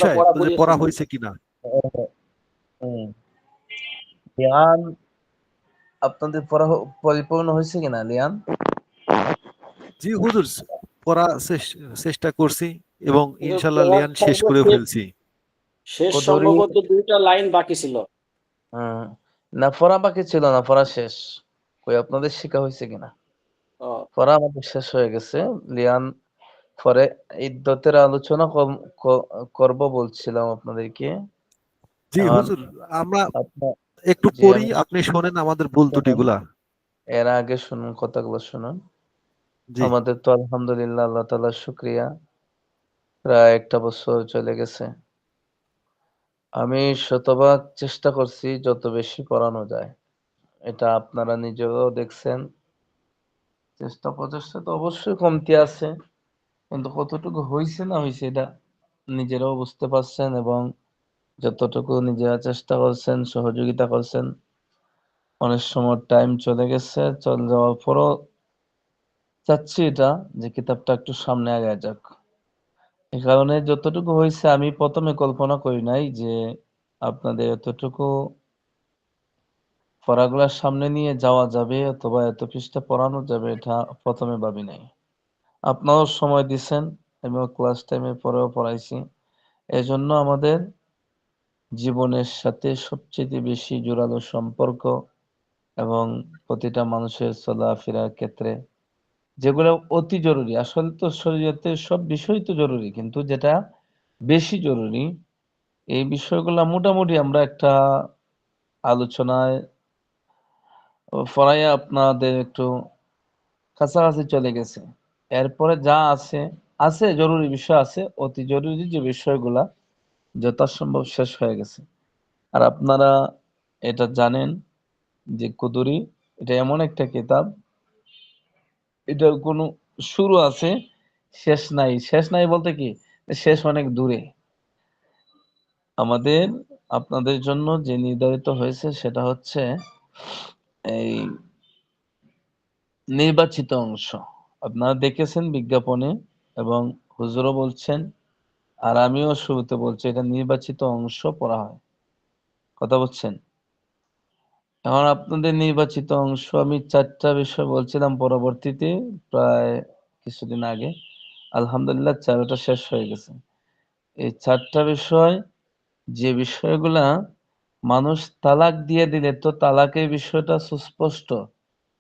যে পড়া হয়েছে কিনা। হুম। লিয়ান আপনাদের পড়া পরিপূর্ণ হয়েছে কিনা লিয়ান? জি হুজুর, পড়া চেষ্টা করছি এবং ইনশাল্লাহ পড়ার লিয়ান শেষ করে ফেলছি। শেষ কদরি সম্ভবত 2টা লাইন বাকি ছিল। না, পড়া বাকি ছিল না, পড়া শেষ। কই আপনাদের শিখা হয়েছে কিনা? পড়া আমাদের শেষ হয়ে গেছে। লিয়ান পরে ইদ্দতের আলোচনা করব বলছিলাম আপনাদেরকে। জি এখন হুজুর, আমরা আপনার একটু জি পড়ি, আমি আপনি শোনেন আমাদের ভুল শুনুন, ত্রুটিগুলা। এর আগে শুনুন, কথাগুলো শুনুন। জি আমাদের তো আলহামদুলিল্লাহ, আল্লাহ তাআলার শুকরিয়া, প্রায় একটা বছর চলে গেছে। আমি শতভাগ চেষ্টা করছি যত বেশি পড়ানো যায়। এটা আপনারা নিজেরাও দেখছেন। চেষ্টা প্রচেষ্টা তো অবশ্যই কমতি আছে, কিন্তু কতটুকু হইছে না হইছে এটা নিজেরাও বুঝতে পারছেন, এবং যতটুকু নিজেরা চেষ্টা করছেন, সহযোগিতা করছেন। অনেক সময় টাইম চলে গেছে, চলে যাওয়ার পরও চাচ্ছি এটা যে কিতাবটা একটু সামনে আগায় যাক। এই কারণে যতটুকু হয়েছে আমি প্রথমে কল্পনা করি নাই যে আপনাদের এতটুকু পড়াগুলার সামনে নিয়ে যাওয়া যাবে অথবা এত পৃষ্ঠা পড়ানো যাবে, এটা প্রথমে ভাবি নাই। আপনারাও সময় দিচ্ছেন, আমিও ক্লাস টাইমে পরেও পড়াইছি। এজন্য আমাদের জীবনের সাথে সবচেয়ে বেশি জোরালো সম্পর্ক, এবং প্রতিটা মানুষের চলাফেরার ক্ষেত্রে যেগুলো অতি জরুরি, আসলে তো শরীয়তের সব বিষয় তো জরুরি, কিন্তু যেটা বেশি জরুরি এই বিষয়গুলো মোটামুটি আমরা একটা আলোচনায় ফরাইয়া আপনাদের একটু কাছাকাছি চলে গেছে। এরপরে যা আছে আছে জরুরি বিষয় আছে, অতি জরুরি যে বিষয়গুলা যথাসম্ভব শেষ হয়ে গেছে। আর আপনারা এটা জানেন যে কুদুরি এটা এমন একটা কিতাব, এটার কোনো শুরু আছে, শেষ নাই। শেষ নাই বলতে কি, শেষ অনেক দূরে। আমাদের আপনাদের জন্য যে নির্ধারিত হয়েছে সেটা হচ্ছে এই নির্বাচিত অংশ। আপনারা দেখেছেন বিজ্ঞাপনে, এবং হুজুরও বলছেন, আর আমিও শুরুতে বলছি, এটা নির্বাচিত অংশ পড়া হয়। কথা বলছেন? এখন আপনাদের নির্বাচিত অংশ আমি 4টা বিষয় বলছিলাম পরবর্তীতে, প্রায় কিছুদিন আগে আলহামদুলিল্লাহ 4টা শেষ হয়ে গেছে। এই 4টা বিষয়, যে বিষয়গুলা মানুষ তালাক দিয়ে দিলে তো তালাকের বিষয়টা সুস্পষ্ট,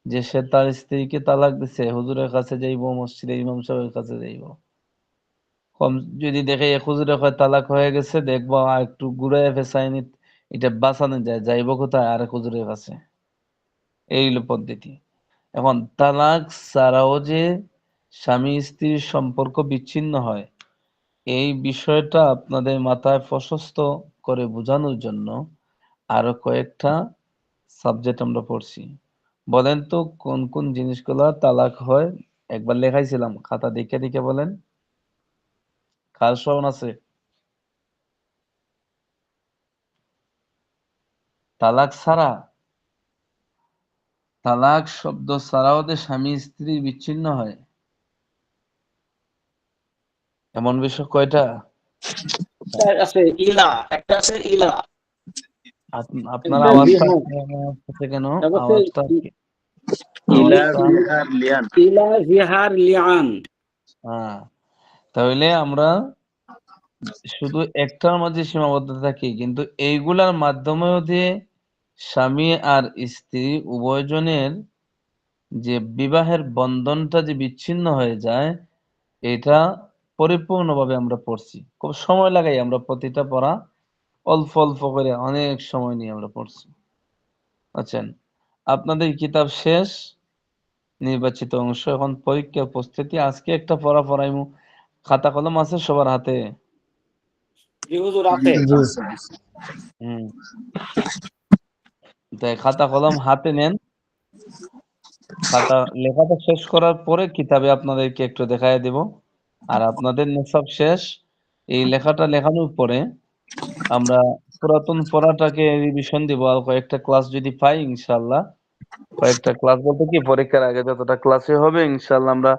যে সে তার স্ত্রীকে তালাক দিছে, হুজুরের কাছে যাইব, মসজিদে ইমাম সাহেবের কাছে যাইব। কম যদি দেখে এক হুজুরে কয় তালাক হয়ে গেছে, দেখবো আর একটু ঘুরাইয়া ফেসাইনি এটা বাঁচানো যায়, যাইব কোথায়? আর এক হুজুরের কাছে। এই হলো পদ্ধতি। এখন তালাক ছাড়াও যে স্বামী স্ত্রীর সম্পর্ক বিচ্ছিন্ন হয়, এই বিষয়টা আপনাদের মাথায় প্রশস্ত করে বোঝানোর জন্য আরো কয়েকটা সাবজেক্ট আমরা পড়ছি। বলেন তো কোন কোন জিনিসগুলা তালাক হয়? একবার লেখাইছিলাম, খাতা দেখে দেখে বলেন। কার স্মরণ আছে? তালাক ছাড়া, তালাক শব্দ ছাড়াও যে স্বামী স্ত্রী বিচ্ছিন্ন হয়, এমন বিষয় কয়টা? আছে ইলা, একটা আছে ইলা, আপনার একটা আওয়াজটা বিহার, কেন তারপর আওয়াজটা ইলা আওয়াজটা জিহার লিয়ান। ইলা জিহার লিআন। হ্যাঁ, তাহলে আমরা শুধু একটার মাঝে সীমাবদ্ধ থাকি, কিন্তু এইগুলার মাধ্যমেও যে স্বামী আর স্ত্রী উভয়জনের যে বিবাহের বন্ধনটা যে বিচ্ছিন্ন হয়ে যায়, এটা পরিপূর্ণভাবে আমরা পড়ছি। খুব সময় লাগাই আমরা প্রতিটা পড়া, অল্প অল্প করে অনেক সময় নিয়ে আমরা পড়ছি। আচ্ছা, আপনাদের কিতাব শেষ, নির্বাচিত অংশ, এখন পরীক্ষার প্রস্তুতি। আজকে একটা পড়া পড়াইমু। খাতা কলম আছে সবার হাতে? জি হুজুর আছে। হুম, তাই খাতা কলম হাতে নেন। খাতা লেখাটা শেষ করার পরে কিতাবে আপনাদেরকে একটু দেখাই দেব। আর আপনাদের সব শেষ, এই লেখাটা লেখানোর পরে আমরা পুরাতন পড়াটাকে রিভিশন দিব। আর কয়েকটা ক্লাস যদি পাই ইনশাল্লাহ, কয়েকটা ক্লাস বলতে কি, পরীক্ষার আগে যতটা ক্লাসে হবে ইনশাল্লাহ আমরা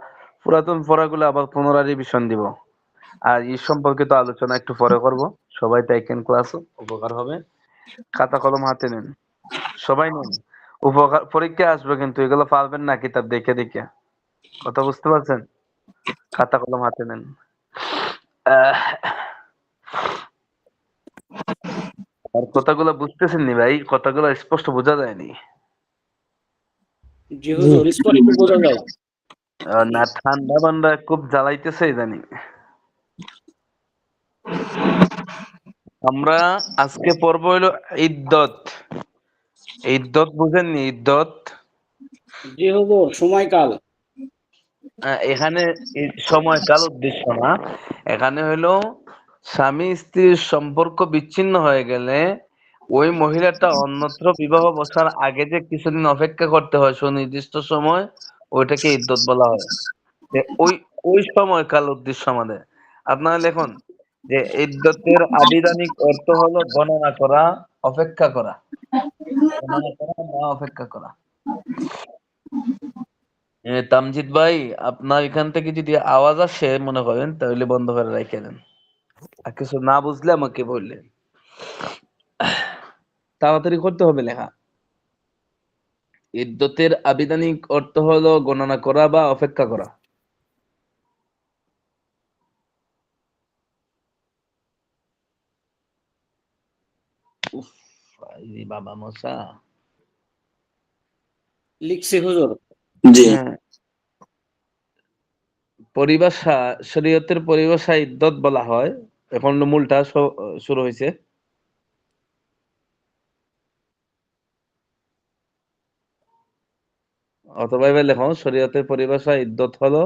পুরাতন পড়াগুলো আবার পুনরায় রিভিশন দিব। আর এই সম্পর্কিত আলোচনা একটু পরে করব। সবাই দেখেন ক্লাস, উপকার হবে। খাতা কলম হাতে নেন, সবাই নেন। উপকার পরীক্ষা আসবে, কিন্তু এগুলো পারবেন না কিতাব দেখে দেখে। কথা বুঝতে পারছেন? খাতা কলম হাতে নেন। আহ, আর কথাগুলো বুঝতেছেন নি ভাই? কথাগুলো স্পষ্ট বোঝা যায়নি। জি হুজুর, স্পষ্ট বোঝা যায়। না, ঠান্ডা বান্ডা খুব জ্বালাইতেছে ইদানিং। আমরা আজকে পর্ব হলো ইদ্দত। ইদ্দত বুঝেননি? ইদ্দত জি হুজুর, সময়কাল। এখানে সময়কাল উদ্দেশ্য না। এখানে হলো স্বামী স্ত্রীর সম্পর্ক বিচ্ছিন্ন হয়ে গেলে ওই মহিলাটা অন্যত্র বিবাহ বসার আগে যে কিছুদিন অপেক্ষা করতে হয় সুনির্দিষ্ট সময়, ওইটাকে ইদ্দত বলা হয়। ওই ওই সময়কাল উদ্দেশ্য আমাদের। আপনারা লিখুন যে ইদ্দতের আবিধানিক অর্থ হলো গণনা করা, অপেক্ষা করা। গণনা করা বা অপেক্ষা করা। তামজিদ ভাই, আপনার এখান থেকে যদি আওয়াজ আসে মনে করেন, তাহলে বন্ধ করে রেখে দেন। আর কিছু না বুঝলে আমাকে বললেন। তাড়াতাড়ি করতে হবে লেখা। ইদ্দতের আবিধানিক অর্থ হলো গণনা করা বা অপেক্ষা করা। উফ, এই বাবা মশা। লিখছি হুজুর। জি। হ্যাঁ, পরিভাষা, শরীয়তের পরিভাষা ইদ্দত বলা হয়। এখন মূলটা শুরু হয়েছে। অথবা এবার লেখো, শরীয়তের পরিভাষা ইদ্দত হলো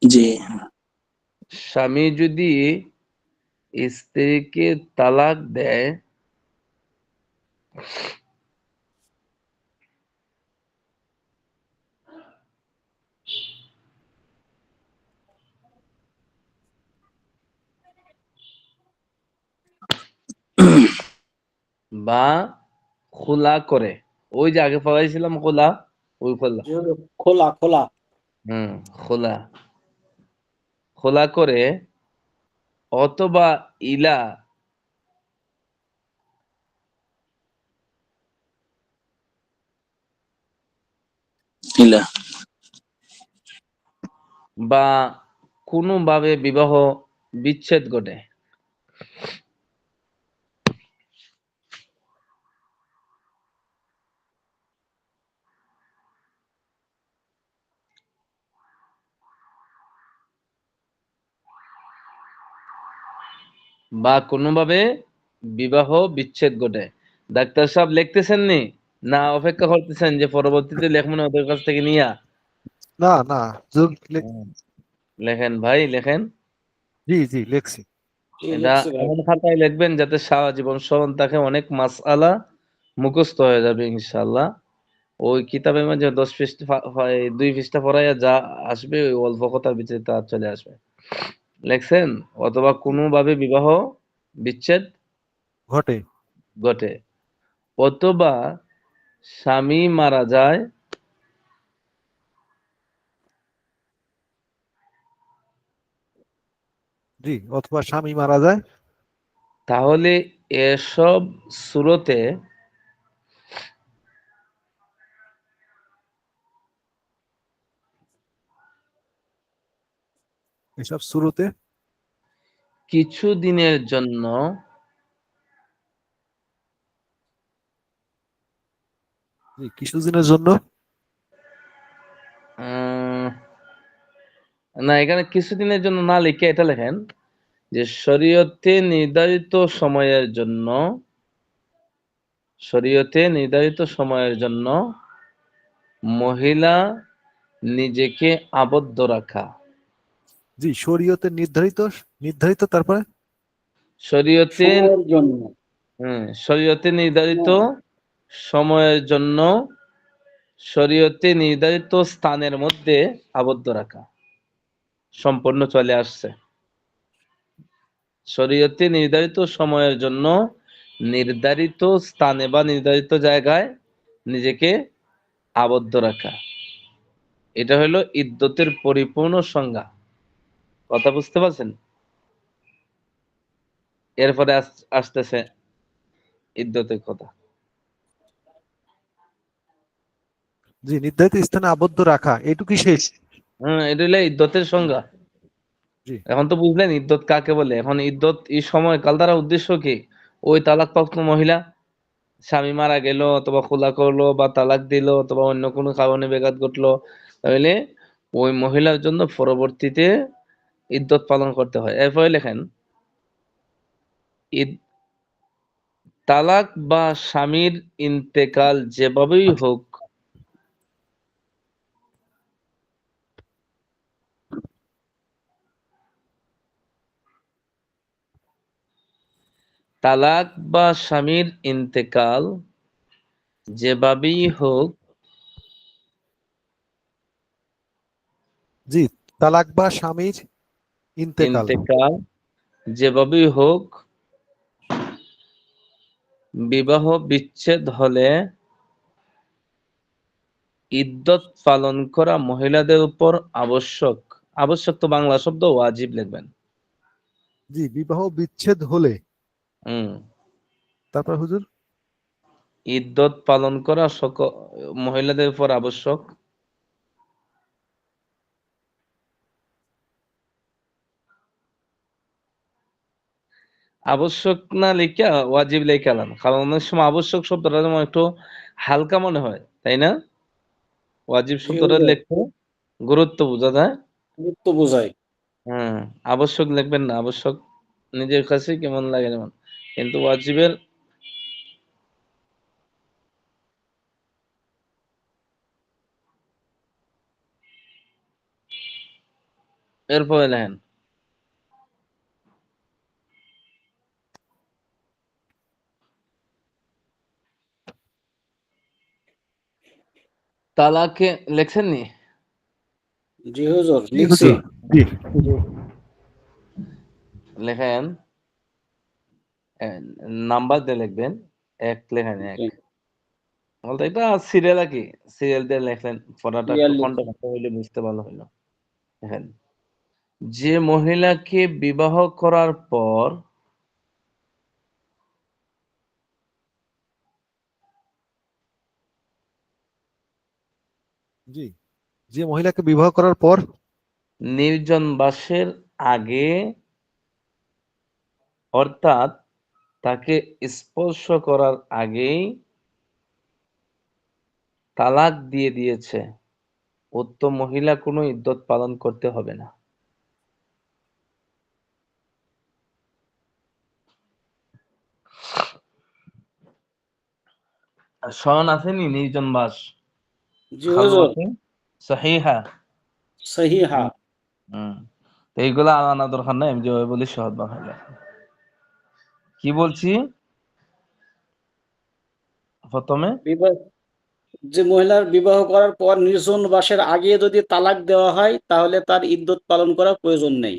জি। স্বামী যদি স্ত্রীকে তালাক দেয়, বা খোলা করে, ওই যে আগে পড়াইছিলাম খোলা, ওই খোলা। জি হুজুর, খোলা খোলা। খোলা, খোলা করে, অথবা ইলা, ইলা। বা কোনোভাবে বিবাহ বিচ্ছেদ ঘটে। বা কোনোভাবে বিবাহ বিচ্ছেদ ঘটে। ডাক্তার সাহেব লিখতেছেন নি? না অপেক্ষা করতেছেন যে পরবর্তীতে লেখবেন ওদের কাছ থেকে নিয়া? না না, লেখেন ভাই, লেখেন। জি জি লেখছি। জি এটা লিখছি ভাই। এমন খাতায় লিখবেন যাতে সারা জীবন স্মরণ থাকে, অনেক মাসআলা মুখস্থ হয়ে যাবে ইনশাআল্লাহ। ওই কিতাবের মাঝে 10 পৃষ্ঠা 2 পৃষ্ঠা পড়াইয়া যা আসবে, ওই অল্প কথার ভিতরে তা চলে আসবে। লেখছেন? অথবা কোনোভাবে বিবাহ বিচ্ছেদ ঘটে। ঘটে, অথবা স্বামী মারা যায়, জি, অথবা স্বামী মারা যায়। তাহলে এসব সূরতে এসব শুরুতে কিছু দিনের জন্য জি কিছুদিনের জন্য। উম, না, এখানে কিছুদিনের জন্য না লিখে এটা লেখেন যে শরীয়তে নির্ধারিত সময়ের জন্য, শরীয়তে নির্ধারিত সময়ের জন্য মহিলা নিজেকে আবদ্ধ রাখা। জি, শরীয়তে নির্ধারিত, নির্ধারিত তারপরে শরীয়তে, সময়ের জন্য। শরীয়তে নির্ধারিত সময়ের জন্য, শরীয়তে নির্ধারিত স্থানের মধ্যে আবদ্ধ রাখা। সম্পূর্ণ চলে আসছে। শরীয়তে নির্ধারিত সময়ের জন্য নির্ধারিত স্থানে বা নির্ধারিত জায়গায় নিজেকে আবদ্ধ রাখা, এটা হলো ইদ্যতের পরিপূর্ণ সংজ্ঞা। কথা বুঝতে পারছেন? এরপরে আসতেছে ইদ্যতের কথা। জি, নির্ধারিত স্থানে আবদ্ধ রাখা, এইটুকুই শেষ। এটা হলো ইদ্যতের সংজ্ঞা। জি এখন তো বুঝলেন ইদ্যত কাকে বলে। এখন ইদ্যত এই সময়কাল দ্বারা উদ্দেশ্য কি? ওই তালাকপ্রাপ্ত মহিলা স্বামী মারা গেল অথবা খোলা করলো বা তালাক দিল অথবা অন্য কোনো কারণে বেঘাত ঘটলো, তাহলে ওই মহিলার জন্য পরবর্তীতে ইদ্যত পালন করতে হয়। এরপরে লেখেন ইদ তালাক বা স্বামীর ইন্তেকাল যেভাবেই হোক, তালাক বা স্বামীর ইন্তেকাল যেভাবেই হোক, জি, তালাক বা স্বামীর ইন্তেকাল, ইন্তেকাল যেভাবেই হোক, বিবাহ বিচ্ছেদ হলে ইদ্যত পালন করা মহিলাদের উপর আবশ্যক। আবশ্যক তো বাংলা শব্দ, ওয়াজিব লিখবেন। জি, বিবাহ বিচ্ছেদ হলে, হুম তারপর হুজুর? ইদ্যত পালন করা মহিলাদের উপর আবশ্যক। আবশ্যক না লিখা ওয়াজিব লিখে আলাম, কারণ অনেক সময় আবশ্যক শব্দটা যেমন একটু হালকা মনে হয়, তাই না? ওয়াজিব জি শব্দটা হুজুর, লিখতে গুরুত্ব বোঝা যায়। গুরুত্ব বোঝায়। হ্যাঁ, আবশ্যক লিখবেন না, আবশ্যক নিজের কাছে কেমন লাগে যেমন, কিন্তু ওয়াজিবের এরপরে লেখেন তালাকে, লেখছেন নি? জি হুজুর, জি লিখছি। হুজুর, জি। লেখেন নাম্বার দিয়ে লিখবেন, এক লেখেন এক। জি, বলতে এটা সিরিয়াল আর কি, সিরিয়াল দিয়ে লেখলেন, পড়াটা একটু ক্লিয়ার খন্ড লিখছি। খন্ড হইলে বুঝতে ভালো হইলো। দেখেন, যে মহিলাকে বিবাহ করার পর জি, যে মহিলাকে বিবাহ করার পর, নির্জন বাসের আগে, অর্থাৎ তাকে স্পর্শ করার আগেই তালাক দিয়ে দিয়েছে, উক্ত মহিলা কোনো ইদ্যত পালন করতে হবে না। স্মরণ আসেনি নির্জন বাস, জি হুজুর, খালওয়াতে সহিহা। সহিহা। হুম, তো এইগুলা আনা দরকার নাই, আমি যেভাবে বলি সহজ বাংলা। কি বলছি প্রথমে? বিবাহ, যে মহিলার বিবাহ করার পর নির্জন বাসের আগে যদি তালাক দেওয়া হয় তাহলে তার ইদ্যত পালন করার প্রয়োজন নেই।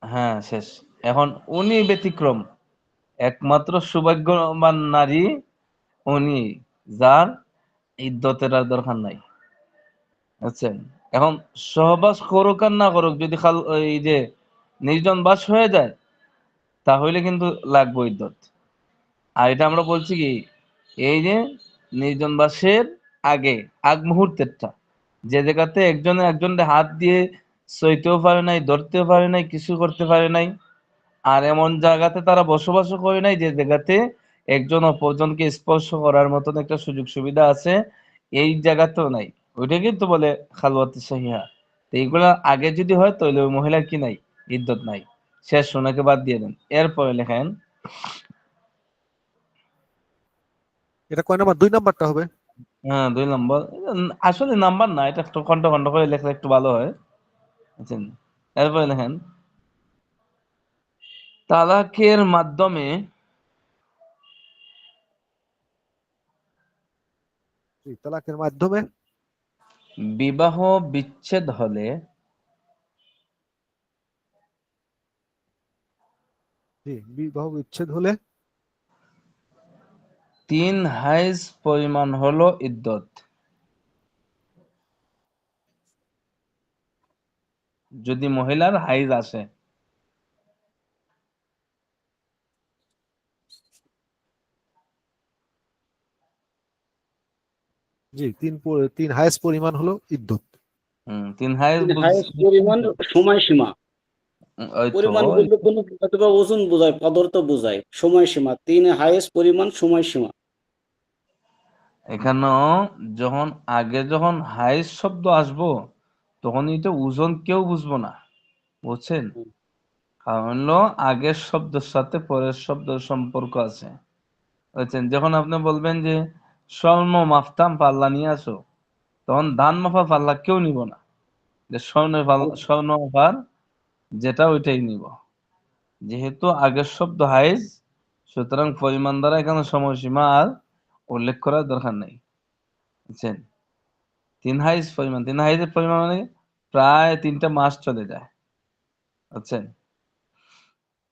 হ্যাঁ, শেষ। এখন উনি ব্যতিক্রম, একমাত্র সৌভাগ্যবান নারী উনি, যার ইদ্যতের আর দরকার নাই। বুঝছেন? এখন সহবাস করুক আর না করুক, যদি এই যে নির্জন বাস হয়ে যায়, তাহলে কিন্তু লাগবে ইদ্যত। আর এটা আমরা বলছি কি, এই যে নির্জন বাসের আগে, আগ মুহূর্তেরটা, যে জায়গাতে একজনে একজনের হাত দিয়ে সইতেও পারে নাই, ধরতেও পারে নাই, কিছু করতে পারে নাই, আর এমন জায়গাতে তারা বসবাসও করে নাই যে জায়গাতে একজন অপরজনকে স্পর্শ করার মতন একটা সুযোগ সুবিধা আছে, এই জায়গাতেও নাই, ওইটা কিন্তু বলে খালওয়াতে সহিহা। তো এইগুলা আগে যদি হয় তাহলে ওই মহিলার কি নাই, ইদ্যত নাই, শেষ, ওনাকে বাদ দিয়ে দেন। এরপরে লেখেন এটা কয় নাম্বার? 2 নাম্বারটা হবে। হ্যাঁ, 2 নম্বর। আসলে নাম্বার না, এটা একটু খন্ড খন্ড করে লেখলে একটু ভালো হয়, বুঝছেন? এরপরে লেখেন তালাকের মাধ্যমে জি, তালাকের মাধ্যমে, বিবাহ বিচ্ছেদ হলে জি, বিবাহ বিচ্ছেদ হলে, 3 হাইজ পরিমাণ হলো ইদ্যত। যদি মহিলার হাইজ আসে, জি, তিন হায়েস্ট পরিমাণ হলো ইদ্যত। 3 হাইজ হাইয়েস্ট পরিমাণ সময়সীমা। ওই তো পরিমাণ বলতে কোনো অথবা ওজন বোঝায়, পদার্থ বোঝায়, সময়সীমা। 3 হাইয়েস্ট পরিমাণ সময়সীমা। এখানেও যখন হাইজ শব্দ আসবো তখন এটা ওজন কেউ বুঝবো না, বুঝছেন? হুম। কারণ হলো আগের শব্দের সাথে পরের শব্দের সম্পর্ক আছে, বুঝছেন? যখন আপনি বলবেন যে স্বর্ণ মাপতাম পাল্লা নিয়ে আসো, তখন ধান মাপা পাল্লা কেউ নিব না, যে স্বর্ণ মাপার যেটা ওইটাই নিব। যেহেতু আগের শব্দ হাইজ, সুতরাং পরিমাণ দ্বারা এখানে সময়সীমা আর উল্লেখ করার দরকার নেই, বুঝছেন? 3 হাইজের পরিমাণ মানে প্রায় 3টা মাস চলে যায়, বুঝছেন?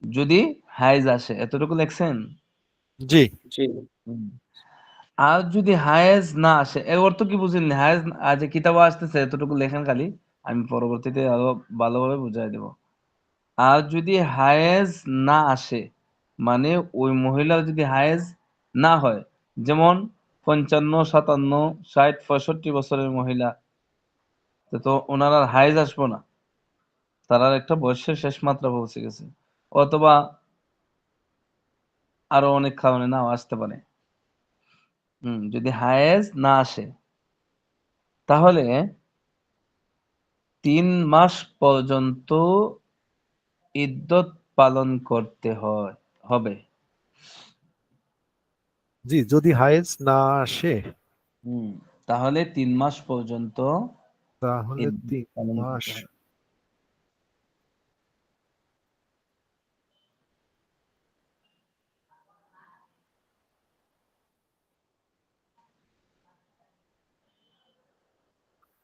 যদি হাইজ আসে, এতটুকু লেখছেন? জি, জি। হুম। আর যদি হায়েজ না আসে, এর অর্থ কি বুঝলেন? হায়েজ আজ কিতাবে আসতেছে, এতটুকু লেখেন খালি, আমি পরবর্তীতে আরো ভালোভাবে বুঝাই দেব। আর যদি হায়েজ না আসে, মানে ওই মহিলার যদি হায়েজ না হয়, যেমন 55, 57, 60, 65 বছরের মহিলা, তো ওনার আর হায়েজ আসবো না, তার আর একটা বয়সের শেষ মাত্রা পৌঁছে গেছে, অথবা আরো অনেক কারণে নাও আসতে পারে। যদি হায়েজ না আসে, তাহলে 3 মাস পর্যন্ত ইদ্যত পালন করতে হবে। জি, যদি হায়েজ না আসে হুম, তাহলে 3 মাস পর্যন্ত তাহলে ইদ্যত 3 পালন মাস। করতে হবে।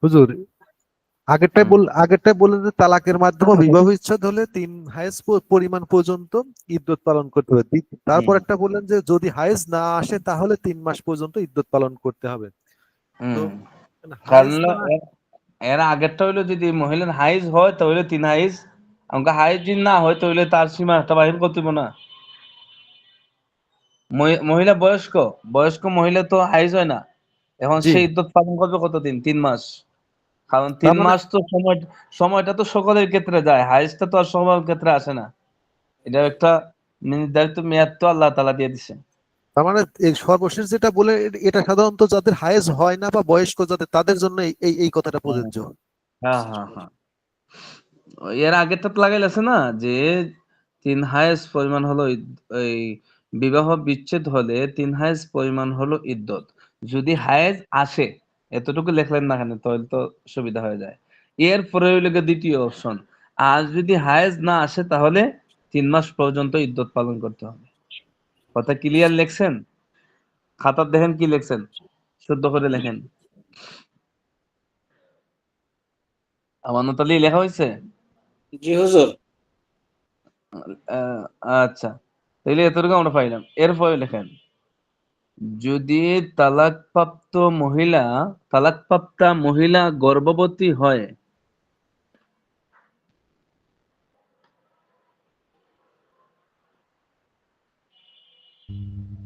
হুজুর, হুম, আগেরটাই বললেন যে তালাকের মাধ্যমে বিবাহ বিচ্ছেদ হলে 3 হায়েজ পরিমাণ পর্যন্ত ইদ্যত পালন করতে হবে। তারপর হুম, একটা বললেন যে যদি হায়েজ না আসে তাহলে 3 মাস পর্যন্ত ইদ্যত পালন করতে হবে। তো হুম। কারণ হায়েজ হলো না। এর আগেরটা হইলো যদি মহিলার হাইজ হয় তাহলে 3 হাইজ, আমাকে হাইজ যদি না হয় তাহলে তার সীমাটা বাহির করতে হবে না। মহিলা বয়স্ক, মহিলা তো হাইজ হয় না, এখন জি, সে ইদ্যত পালন করবে কতদিন? 3 মাস। কারণ তার 3 মানে মাস তো সময়টা তো সকলের ক্ষেত্রে যায়, হাইজটা তো আর সবার ক্ষেত্রে আসে না। এটা একটা নির্ধারিত মেয়াদ তো আল্লাহ তাআলা দিয়ে দিছে। তার মানে এই সর্বশেষ যেটা বলে এটা সাধারণত যাদের হায়েজ হয় না বা বয়স্ক যাদের তাদের জন্য এই কথাটা হ্যাঁ, প্রযোজ্য। হ্যাঁ, হ্যাঁ, হ্যাঁ। এর আগেরটা তো লাগাই আছে না, যে 3 হায়েজ পরিমাণ হলো এই বিবাহ বিচ্ছেদ হলে 3 হায়েজ পরিমাণ হলো ইদ্যত। যদি হায়েজ আসে, এতটুকু লেখলেন না কেন, তাহলে তো সুবিধা হয়ে যায়। এরপরে হইল গিয়ে দ্বিতীয় অপশন, আর যদি হায়েজ না আসে তাহলে 3 মাস পর্যন্ত ইদ্যত পালন করতে হবে। কথা ক্লিয়ার লেখছেন? খাতা দেখেন কি লেখছেন, শুদ্ধ করে লেখেন। আমানতালি লেখা হয়েছে? জি হুজুর। আহ, আচ্ছা, তাহলে এতটুকু আমরা পাইলাম। এরপরে লেখেন, যদি তালাকপ্রাপ্তা মহিলা গর্ভবতী হয়,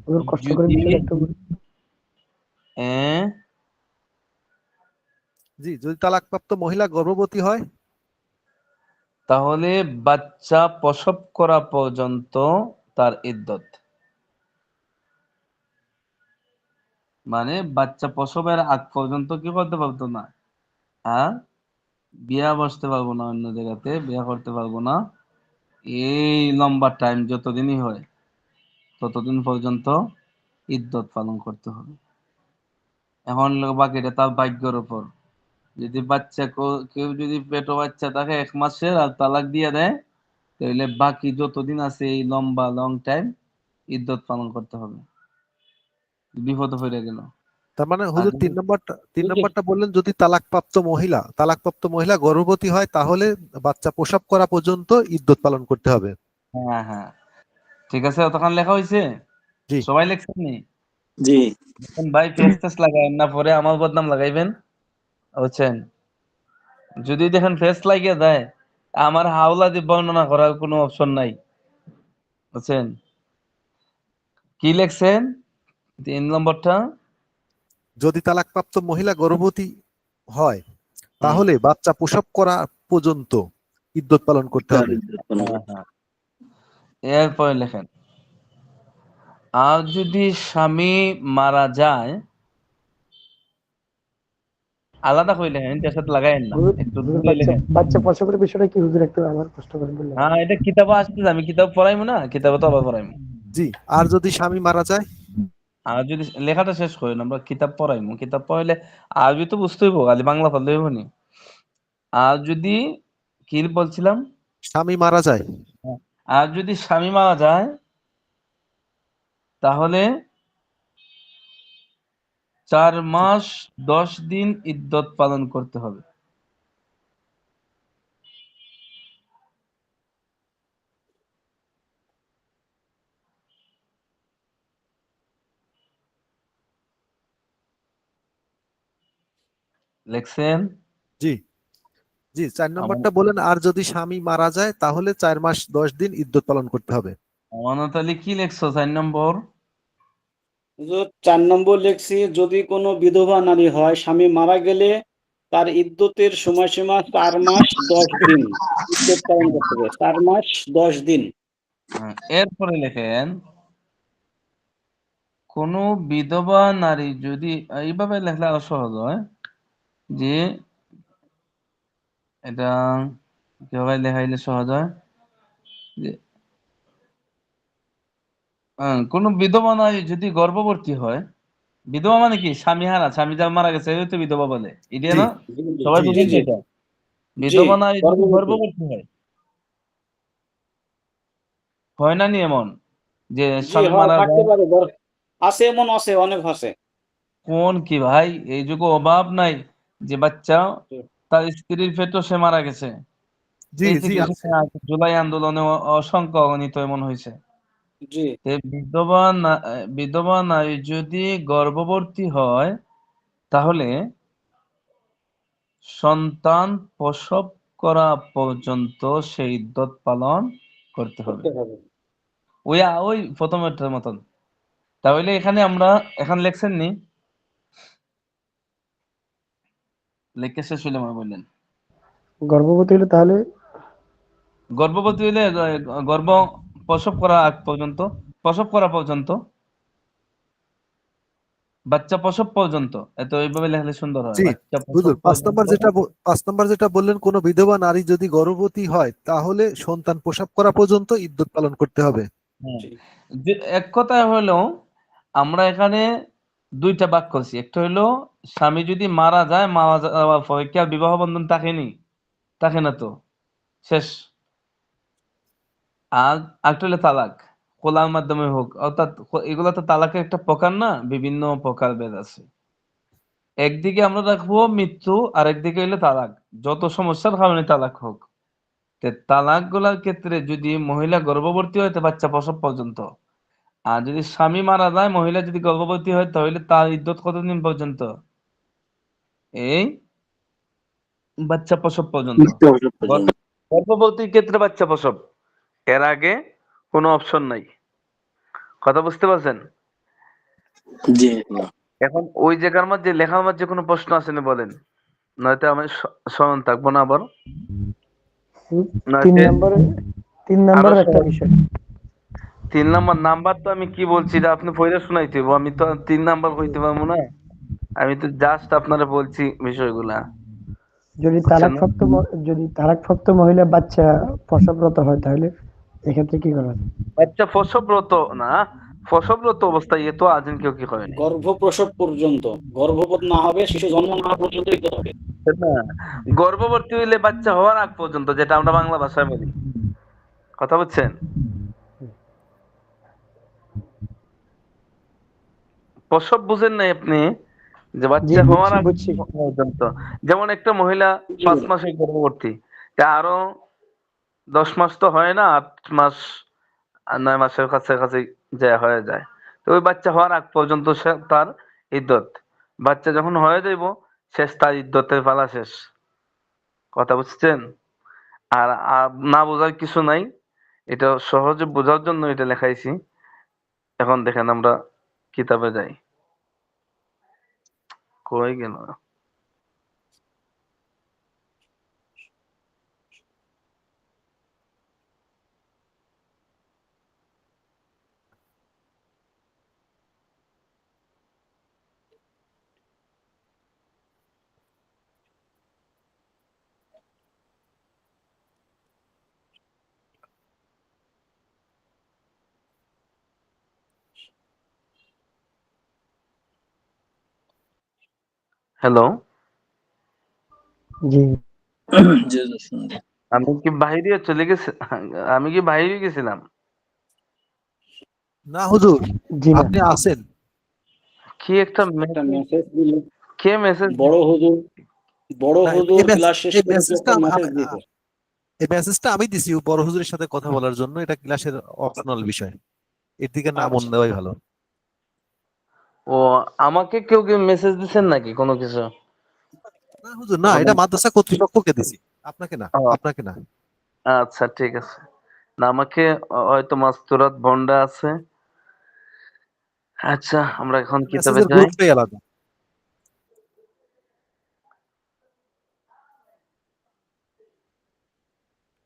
হুজুর কষ্ট করে যদি বিষয়টা একটু বলুন। আহ, জি, যদি তালাকপ্রাপ্ত মহিলা গর্ভবতী হয় তাহলে বাচ্চা প্রসব করা পর্যন্ত তার ইদ্যত। মানে বাচ্চা প্রসবের আগ পর্যন্ত কি করতে পারতো না, হ্যাঁ, বিয়া বসতে পারবো না, অন্য জায়গাতে বিয়া করতে পারবো না। এই লম্বা টাইম যতদিনই হয় ততদিন পর্যন্ত ইদ্যত পালন করতে হবে। এখন বাকিটা তার ভাগ্যের উপর। যদি কেউ যদি পেটো বাচ্চা থাকে 1 মাসের আর তালাক দিয়ে দেয়, তাহলে বাকি যতদিন আছে এই লং টাইম ইদ্যত পালন করতে হবে, বিপদ হয়ে গেল। তার মানে আর হুজুর যদি তিন নাম্বারটা বললেন যদি তালাকপ্রাপ্ত মহিলা গর্ভবতী হয় তাহলে বাচ্চা প্রসব করা পর্যন্ত ইদ্যত পালন করতে হবে। হ্যাঁ, হ্যাঁ, ঠিক আছে, তখন লেখা হয়েছে, জি, সবাই লেখছেন নি? জি এখন ভাই ফেস লাগাইন না, পরে আমার বদনাম লাগাইবেন, বুঝছেন? যদি দেখেন ফেস লাগিয়ে দেয়, আমার হাওলা দিয়ে বর্ণনা করার কোনো অপশন নাই, বুঝছেন? কি লিখছেন 3 নম্বরটা? যদি তালাকপ্রাপ্ত মহিলা গর্ভবতী হয় হুম, তাহলে বাচ্চা প্রসব করা পর্যন্ত ইদ্যত পালন করতে হবে। হ্যাঁ, হ্যাঁ। এরপরে লেখেন, আর যদি স্বামী মারা যায়, আলাদা করে লেখেন, এটার সাথে লাগাইন না, হুজুর, একটু হুজুর দূরে লেখেন। বাচ্চা প্রসবের বিষয়টা কি হুজুর একটু আমার কষ্ট করে বললেন? হ্যাঁ, এটা কিতাবে আসতেছে, আমি কিতাব পড়াইবো না, কিতাবে তো আবার পড়াইবো। জি, আর যদি স্বামী মারা যায়, আর যদি লেখাটা শেষ করেন, আমরা কিতাব পড়াইবো, কিতাব পড়াইলে আরবি তো বুঝতে হইব, খালি বাংলা পড়লে হইব নি? আর যদি কি বলছিলাম? স্বামী মারা যায় হ্যাঁ, আর যদি স্বামী মারা যায়, তাহলে 4 মাস 10 দিন ইদ্যত পালন করতে হবে। লেখছেন? জি, জি, 4 আমার নম্বরটা বলেন, আর যদি স্বামী মারা যায় তাহলে 4 মাস 10 দিন ইদ্যত পালন করতে হবে। আমানত আলী কি লেখছো 4 নম্বর? হুজুর 4 নম্বর লিখছি, যদি কোনো বিধবা নারী হয়, স্বামী মারা গেলে তার ইদ্যতের সময়সীমা 4 মাস 10 দিন ইদ্যত পালন করতে হবে। 4 মাস 10 দিন। হ্যাঁ, এরপরে লেখেন, কোন বিধবা নারী যদি, এইভাবে লেখলে আরো সহজ হয়, যে এটা কিভাবে লেখাইলে সহজ হয়, যে কোন বিধবা নারী যদি গর্ভবতী হয়, বিধবা মানে কি? স্বামী হারা, স্বামী যা মারা গেছে এই তো বিধবা বলে, এটা জি, না? জি, জি, সবাই জি, জি, বুঝেন তো জি, এটা? জি, বিধবা নারী যদি গর্ভবতী। গর্ভবতী হয়, হয় না নি এমন যে জি, স্বামী হয়, মারা থাকতে যায়? পারে। আছে, এমন আছে, অনেক আছে। কোন কি ভাই, এই যুগে অভাব নাই যে বাচ্চা জি, তার স্ত্রীর পেটও সে মারা গেছে। জি, এই জি চিকিৎসা আছে। জুলাই আন্দোলনে অসংখ্য অগণিত এমন হয়েছে। জি, তে বিধবা নারী যদি গর্ভবতী হয়, তাহলে সন্তান প্রসব করা পর্যন্ত সে ইদ্যত পালন করতে হবে। করতে হবে। ওই প্রথমেরটার মতন। তাহলে এখানে আমরা, এখন লেখছেন নি, লেখা শেষ হইলে মনে বললেন, গর্ভবতী হলে তাহলে গর্ভবতী হইলে গর্ভ প্রসব করা আগ পর্যন্ত, প্রসব করা পর্যন্ত, বাচ্চা প্রসব পর্যন্ত, এত এইভাবে লেখলে সুন্দর হয়, জি, বাচ্চা প্রসব হুজুর, পর্যন্ত। 5 নম্বর যেটা বললেন, কোন বিধবা নারী যদি গর্ভবতী হয় তাহলে সন্তান প্রসব করা পর্যন্ত ইদ্যত পালন করতে হবে। হ্যাঁ, জি, যে এক কথায় হলো, আমরা এখানে দুইটা ভাগ করছি, একটা হলো স্বামী যদি মারা যায়, মারা যাওয়ার পরে কি আর বিবাহ বন্ধন থাকেনি? থাকে না তো, শেষ। আর একটা হলো তালাক, খোলার মাধ্যমে হোক, অর্থাৎ এগুলো তো তালাকের একটা প্রকার না, বিভিন্ন প্রকারভেদ আছে। একদিকে আমরা রাখবো মৃত্যু, আর একদিকে হইলো তালাক, যত সমস্যার কারণে তালাক হোক। তালাক গুলার ক্ষেত্রে যদি মহিলা গর্ভবতী হয় তো বাচ্চা প্রসব পর্যন্ত, আর যদি স্বামী মারা যায়, মহিলা যদি গর্ভবতী হয়, তাহলে তার ইদ্যত কতদিন পর্যন্ত? এই বাচ্চা প্রসব পর্যন্ত। মৃত্যু অবসর পর্যন্ত। গর্ভবতীর ক্ষেত্রে বাচ্চা প্রসব, এর আগে কোনো অপশন নাই। কথা বুঝতে পারছেন? জি এখন ওই জায়গার মধ্যে লেখার মধ্যে কোনো প্রশ্ন আসেনি বলেন, নয়তো আমি স্মরণ থাকবো না আবার, 3 নয়তো নম্বরে 3 আরো নম্বরের একটা সহজ। বিষয়। 3 নাম্বার নাম্বার তো আমি কি বলছি এটা আপনি পড়ে শোনাইতে হইবো, আমি তো 3 নাম্বার কইতে পারবো না, আমি তো জাস্ট আপনারা বলছি বিষয়গুলা, বুঝছেন না? যদি তালাকপ্রাপ্ত মহিলা বাচ্চা প্রসবরত হয় তাহলে এক্ষেত্রে কি করা যায়? বাচ্চা প্রসবরত না, প্রসবরত অবস্থায় এ তো আজীবন কেউ কি হয় নাই, গর্ভপ্রসব পর্যন্ত, গর্ভপাত না হবে, শিশু জন্ম না হওয়া পর্যন্ত ইদ্যত হবে। তাই না? গর্ভবতী হইলে বাচ্চা হওয়ার আগ পর্যন্ত, যেটা আমরা বাংলা ভাষায় বলি, কথা বুঝছেন? প্রসব বুঝেন নাই আপনি, যে জি, বাচ্চা হওয়ার বুঝছি আগ বুঝছি পর্যন্ত। যেমন একটা মহিলা জি, 5 মাসে গর্ভবতী, তা আরো 10 মাস তো হয় না, 8 মাস আর 9 মাসের কাছাকাছি যা হয়ে যায়। তো তো ওই বাচ্চা হওয়ার আগ পর্যন্ত সে তার ইদ্যত, বাচ্চা যখন হয়ে যাইব শেষ, তার ইদ্যতের পালা শেষ। কথা বুঝছেন? আর না বোঝার কিছু নাই, এটা সহজে বোঝার জন্য এটা লেখাইছি। এখন দেখেন আমরা কিতাবে যাই, কই গেল? হ্যালো, জি জি হুজুর, শুনছি। আমি কি বাইরে চলে গেছি? আমি কি বাইরে গেছিলাম? না হুজুর, জি না। আপনি আছেন। কি একটা একটা মেসেজ, মেসেজ দিল কে মেসেজ? বড় হুজুর, বড় না, হুজুর এই মেসেজ ক্লাস শেষ এই করে কি মেসেজটা একটা আম- মেসেজ আম- দিয়েছে। এই মেসেজটা আমি দিছি বড় হুজুরের সাথে কথা বলার জন্য। এটা ক্লাসের অপশনাল বিষয়, এর দিকে না মন আচ্ছা, দেওয়াই ভালো। ও, আমাকে কেউ কেউ মেসেজ দিচ্ছেন নাকি কোনো কিছু? না হুজুর, না, কোনো, এটা মাদ্রাসা কর্তৃপক্ষকে দিছি, আপনাকে না। ও, আপনাকে না। আচ্ছা ঠিক আছে। না আমাকে হয়তো মাস্তুরাত ভন্ডা আছে। আচ্ছা আমরা এখন কিতাবে মেসেজের যাই। গ্রুপটাই আলাদা।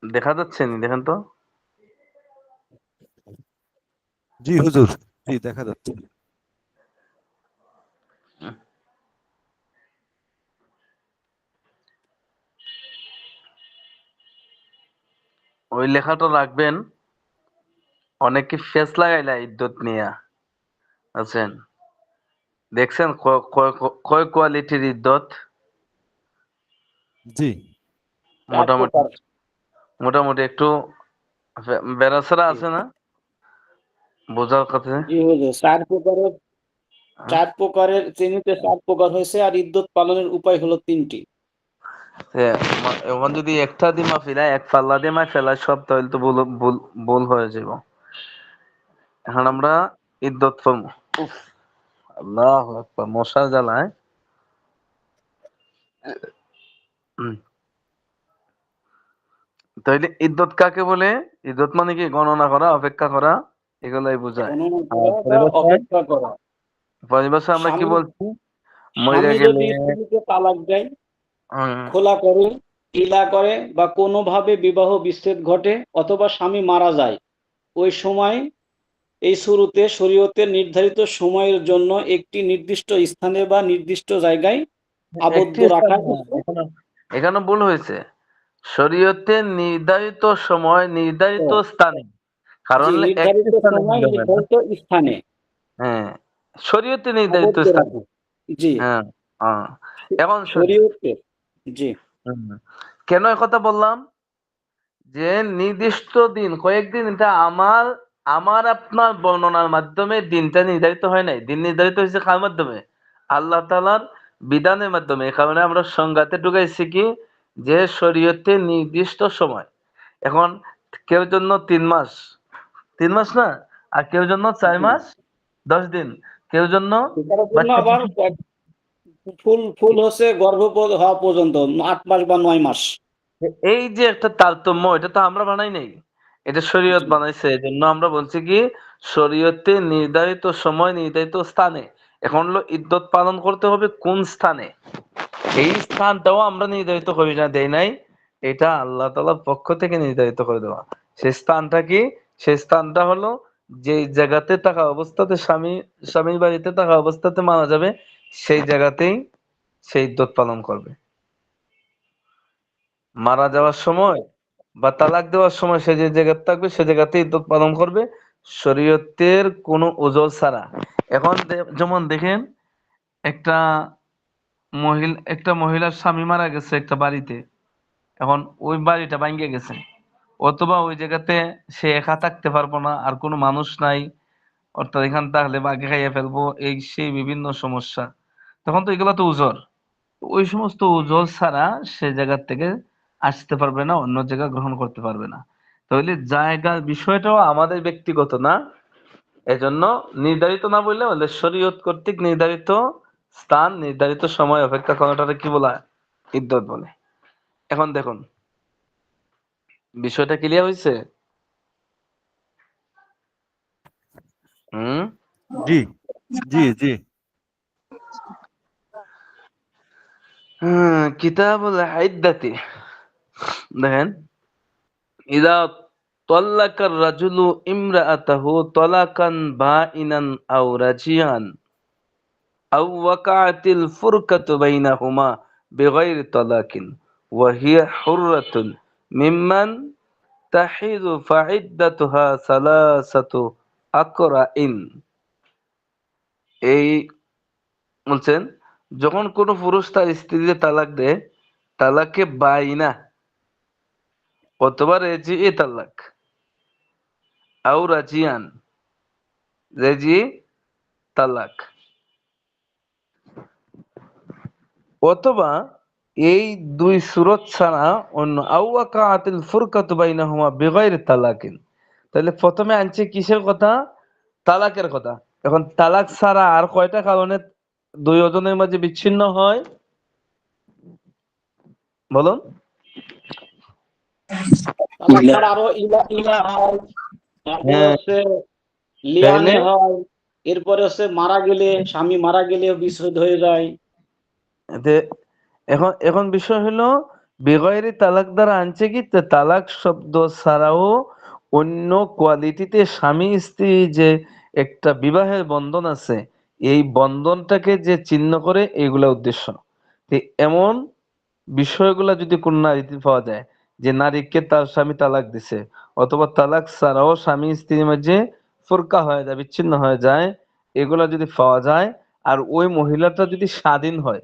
দেখা যাচ্ছে নি, দেখেন তো। জি হুজুর, জি দেখা যাচ্ছে। ওই লেখাটা রাখবেন। অনেকে ফেস লাগাইলা ইদ্যত নিয়া, আছেন, দেখছেন কয় কোয়ালিটির ইদ্যত? জি। চার মোটামুটি, প্রকার। মোটামুটি একটু বেড়াছাড়া জি আছে না বোঝার কথা? জি হুজুর, চার প্রকারের চিনিতে চার প্রকার হয়েছে, আর ইদ্যত পালনের উপায় হলো তিনটি। এখন যদি একটা দিমা ফেলাই, এক পাল্লা দিমা ফেলাই সব, তাহলে তো ভুল ভুল ভুল হয়ে যাব। এখন আমরা ইদ্যত ফরম, উফ, আল্লাহু আকবার, মশার জ্বালায়। হুম, তাইলে ইদ্যত কাকে বলে? ইদ্যত মানে কি? গণনা করা, অপেক্ষা করা, এগুলাই বোঝায়। গণনা আর করা বা পরিভাষায়, অপেক্ষা করা। পরিভাষায় আমরা কি স্বামী বলছি? মইরা স্বামী গেলে, যদি স্ত্রীকে তালাক দেয়, হুম, খোলা করে, ইলা করে বা কোনোভাবে বিবাহ বিচ্ছেদ ঘটে, অথবা স্বামী মারা যায়, ওই সময় এই শুরুতে শরীয়তের নির্ধারিত সময়ের জন্য একটি নির্দিষ্ট স্থানে বা নির্দিষ্ট জায়গায় আবদ্ধ একটি স্থান রাখা না, এখানে এখানে ভুল হয়েছে। শরীয়তে নির্ধারিত সময়, নির্ধারিত উচিত। স্থানে, কারণ জি, একটি নির্ধারিত স্থানে সময় দিতে হবে না। নির্ধারিত স্থানে হ্যাঁ, শরীয়তে নির্ধারিত আবদ্ধ স্থানে। রাখা। জি, হ্যাঁ, হ্যাঁ। এখন শোনেন, শরীয়তের। জি হুম, কেন একথা বললাম? যে নির্দিষ্ট দিন, কয়েকদিন, এটা আমার আমার আপনার বর্ণনার মাধ্যমে দিনটা নির্ধারিত হয় নাই। দিন নির্ধারিত হয়েছে কার মাধ্যমে? আল্লাহ তাআলার বিধানের মাধ্যমে। এই কারণে আমরা সংজ্ঞাতে ঢুকাইছি কি, যে শরীয়তে নির্দিষ্ট সময়। এখন কেউ জন্য 3 মাস, 3 মাস না, আর কেউ জন্য 4 মাস 10 দিন, কেউ জন্য এটার জন্য বাচ্চা আবার ফুল ফুল হচ্ছে হওয়া পর্যন্ত 8 মাস বা 9 মাস। এই যে একটা তারতম্য, এটা তো আমরা বানাই নাই, এটা শরীয়ত জি বানাইছে। এই জন্য আমরা বলছি কি, শরীয়তে নির্ধারিত সময়, নির্ধারিত স্থানে। এখন হলো ইদ্যত পালন করতে হবে কোন স্থানে, এই স্থানটাও আমরা নির্ধারিত করি না, দেই নাই। এটা আল্লাহ তাআলার পক্ষ থেকে নির্ধারিত করে দেওয়া। সেই স্থানটা কি? সেই স্থানটা হলো যে জায়গাতে থাকা অবস্থাতে স্বামীর বাড়িতে থাকা অবস্থাতে মারা যাবে, সেই জায়গাতেই সেই ইদ্যত পালন করবে। মারা যাওয়ার সময় বা তালাক দেওয়ার সময় সে যে জায়গাতে থাকবে সে জায়গাতেই ইদ্যত পালন করবে, শরীয়তের কোনো ওজর ছাড়া। এখন যেমন দেখেন, একটা একটা মহিলার স্বামী মারা গেছে একটা বাড়িতে, এখন ওই বাড়িটা ভাঙ্গে গেছে, অথবা ওই জায়গাতে সে একা থাকতে পারবো না, আর কোনো মানুষ নাই, অর্থাৎ এখান থাকলে বাঘে খাইয়ে ফেলবো, এই সেই বিভিন্ন সমস্যা। তখন তো এগুলো তো উজর, ওই সমস্ত উজর ছাড়া সে জায়গা থেকে আসতে পারবে না, অন্য জায়গা গ্রহণ করতে পারবে না। তাহলে জায়গার বিষয়টাও আমাদের ব্যক্তিগত না, এজন্য নির্ধারিত না বললে বলে শরীয়ত কর্তৃক নির্ধারিত স্থান নির্ধারিত সময় অপেক্ষা করাটাকে কি বলা হয়? ইদ্যত বলে। এখন দেখুন বিষয়টা ক্লিয়ার হয়েছে? হুম। জি জি জি। কিতাবুল ইদ্দাতি দেখেন, ইদা তাল্লাকার রাজুলু ইমরাআতাহু তালাকান বাইনান আও রাজিয়ান আও ওয়াকাআতিল ফুরকাতু বাইনাহুমা বিগাইরি তালাকিন ওয়া হিয়া হুররাতুন মিম্মান তাহিদু ফাইদ্দাতুহা সালাসাতু আকরাইন। এই বলছেন যখন কোন পুরুষ তার স্ত্রীকে তালাক দেয়, তালাকে বাইনা অথবা রেজি তালাক আও রাজিয়ান, রেজি তালাক, অথবা এই দুই সুরত ছাড়া অন্য আও ওয়াকাআতিল ফুরকাতু বাইনাহুমা বিগাইরি তালাকিন। তাহলে প্রথমে আনছে কিসের কথা? তালাকের কথা। এখন তালাক ছাড়া আর কয়টা কারণে দুই জনের মাঝে বিচ্ছিন্ন হয় বলুন? তালাক ছাড়া আরো ইলা হয়, তারপরে হ্যাঁ, হচ্ছে তাহলে লিয়ানে হয়, এরপরে হচ্ছে মারা গেলে, স্বামী মারা গেলেও বিচ্ছেদ হয়ে যায়। এতে- এখন এখন বিষয় হলো বেগয়রি তালাক দ্বারা আনছে কি তালাক শব্দ ছাড়াও অন্য কোয়ালিটিতে স্বামী স্ত্রী যে একটা বিবাহের বন্ধন আছে, এই বন্ধনটাকে যে চিহ্ন করে এইগুলা উদ্দেশ্য। তো এমন বিষয়গুলা যদি কোন নারীতে পাওয়া যায় যে নারীকে তার স্বামী তালাক দিছে, অথবা তালাক ছাড়াও স্বামী স্ত্রীর মাঝে ফুরকা হয়ে যায়, বিচ্ছিন্ন হয়ে যায়, এগুলা যদি পাওয়া যায়, আর ওই মহিলাটা যদি স্বাধীন হয়,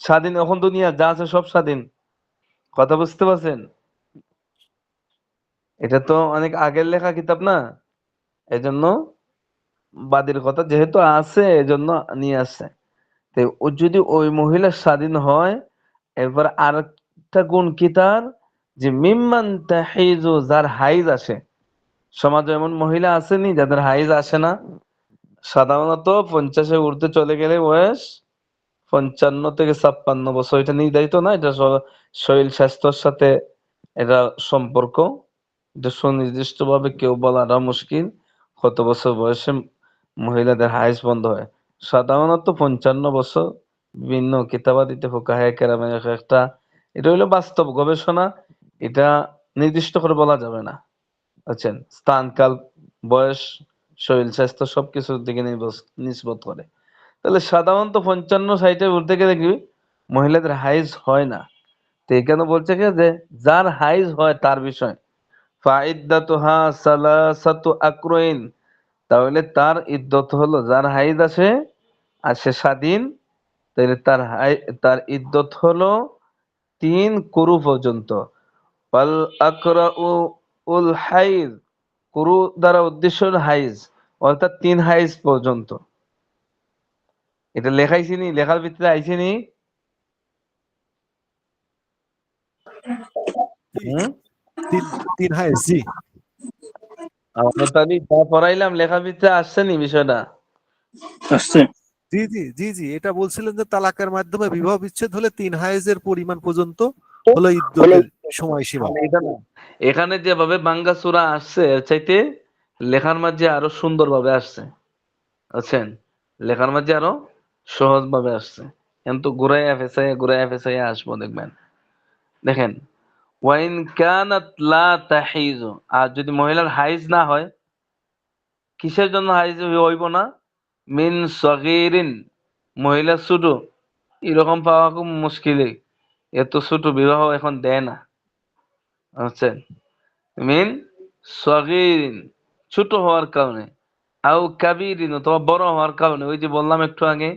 স্বাধীন এখন দুনিয়া যা আছে সব স্বাধীন, কথা বুঝতে পারছেন? এটা তো অনেক আগের লেখা কিতাব না, এজন্য বাদীর কথা যেহেতু আছে এজন্য নিয়ে আসছে। তো ও যদি ওই মহিলা স্বাধীন হয়, এরপর আরেকটা গুণ কি তার, যে মিম্মান তাহিজু, যার হাইজ আসে। সমাজে এমন মহিলা আসেনি যাদের হাইজ আসে না? সাধারণত 50-এ ঊর্ধ্বে চলে গেলে বয়স 55 থেকে 56 বছর, এটা নির্ধারিত না, এটা শরীর স্বাস্থ্যের সাথে এটা সম্পর্ক, এটা সুনির্দিষ্ট ভাবে কেউ বলাটা মুশকিল কত বছর বয়সে মহিলাদের হাইজ বন্ধ হয়। সাধারণত 55 বছর। বিভিন্ন কিতাবাদিতে ফুকাহায়ে কেরামের একটা, এটা হলো বাস্তব গবেষণা, এটা নির্দিষ্ট করে বলা যাবে না, বুঝছেন? স্থান কাল বয়স শরীর স্বাস্থ্য সবকিছুর দিকে নির্ভর করে। তাহলে সাধারণত 55-60-এর ঊর্ধ্বে গেলে কি মহিলাদের হাইজ হয় না। তো এখানে বলছে কি যে যার হাইজ হয় তার বিষয়, ফাইদ্দাতুহা সালাসাতু আকরাইন, তাহলে তার ইদ্যত হলো, যার হাইজ আছে আর সে স্বাধীন, তাহলে তার ইদ্যত হলো 3 কুরু পর্যন্ত। ওয়াল আকরাউ উল হাইজ, কুরু দ্বারা উদ্দেশ্য হলো হাইজ, অর্থাৎ 3 হাইজ পর্যন্ত। এটা লেখাইছিনি, লেখার ভিতরে আইছিনি। জি, হুম। তিন তিন হাইজ, জি আমরা তাহলে যা পড়াইলাম লেখার ভিতরে আসছে নি বিষয়টা? আসছে। জি জি জি জি। এটা বলছিলেন যে তালাকের মাধ্যমে বিবাহ বিচ্ছেদ হলে 3 হাইজের পরিমাণ পর্যন্ত হলো ইদ্যতের সময়সীমা। মানে এটা না, এখানে যেভাবে বাঙ্গা সূরা আসছে এর চাইতে লেখার মাঝে আরো সুন্দর ভাবে আসছে, বুঝছেন? লেখার মাঝে আরো সহজ ভাবে আসছে, কিন্তু ঘুরাইয়া ফেসাইয়া আসবো দেখবেন। দেখেন, ওয়াইন কানাত লা তাহিজু, আর যদি মহিলার হাইজ না হয়, কিসের জন্য হাইজ হইব না? মিন সগীরিন, মহিলা ছোট, এরকম পাওয়া খুব মুশকিলই, এত ছোট বিবাহ এখন দেয় না, বুঝছেন? মিন সগীরিন, ছোট হওয়ার কারণে, আও কাবীরিন, অথবা বড় হওয়ার কারণে, ওই যে বললাম একটু আগে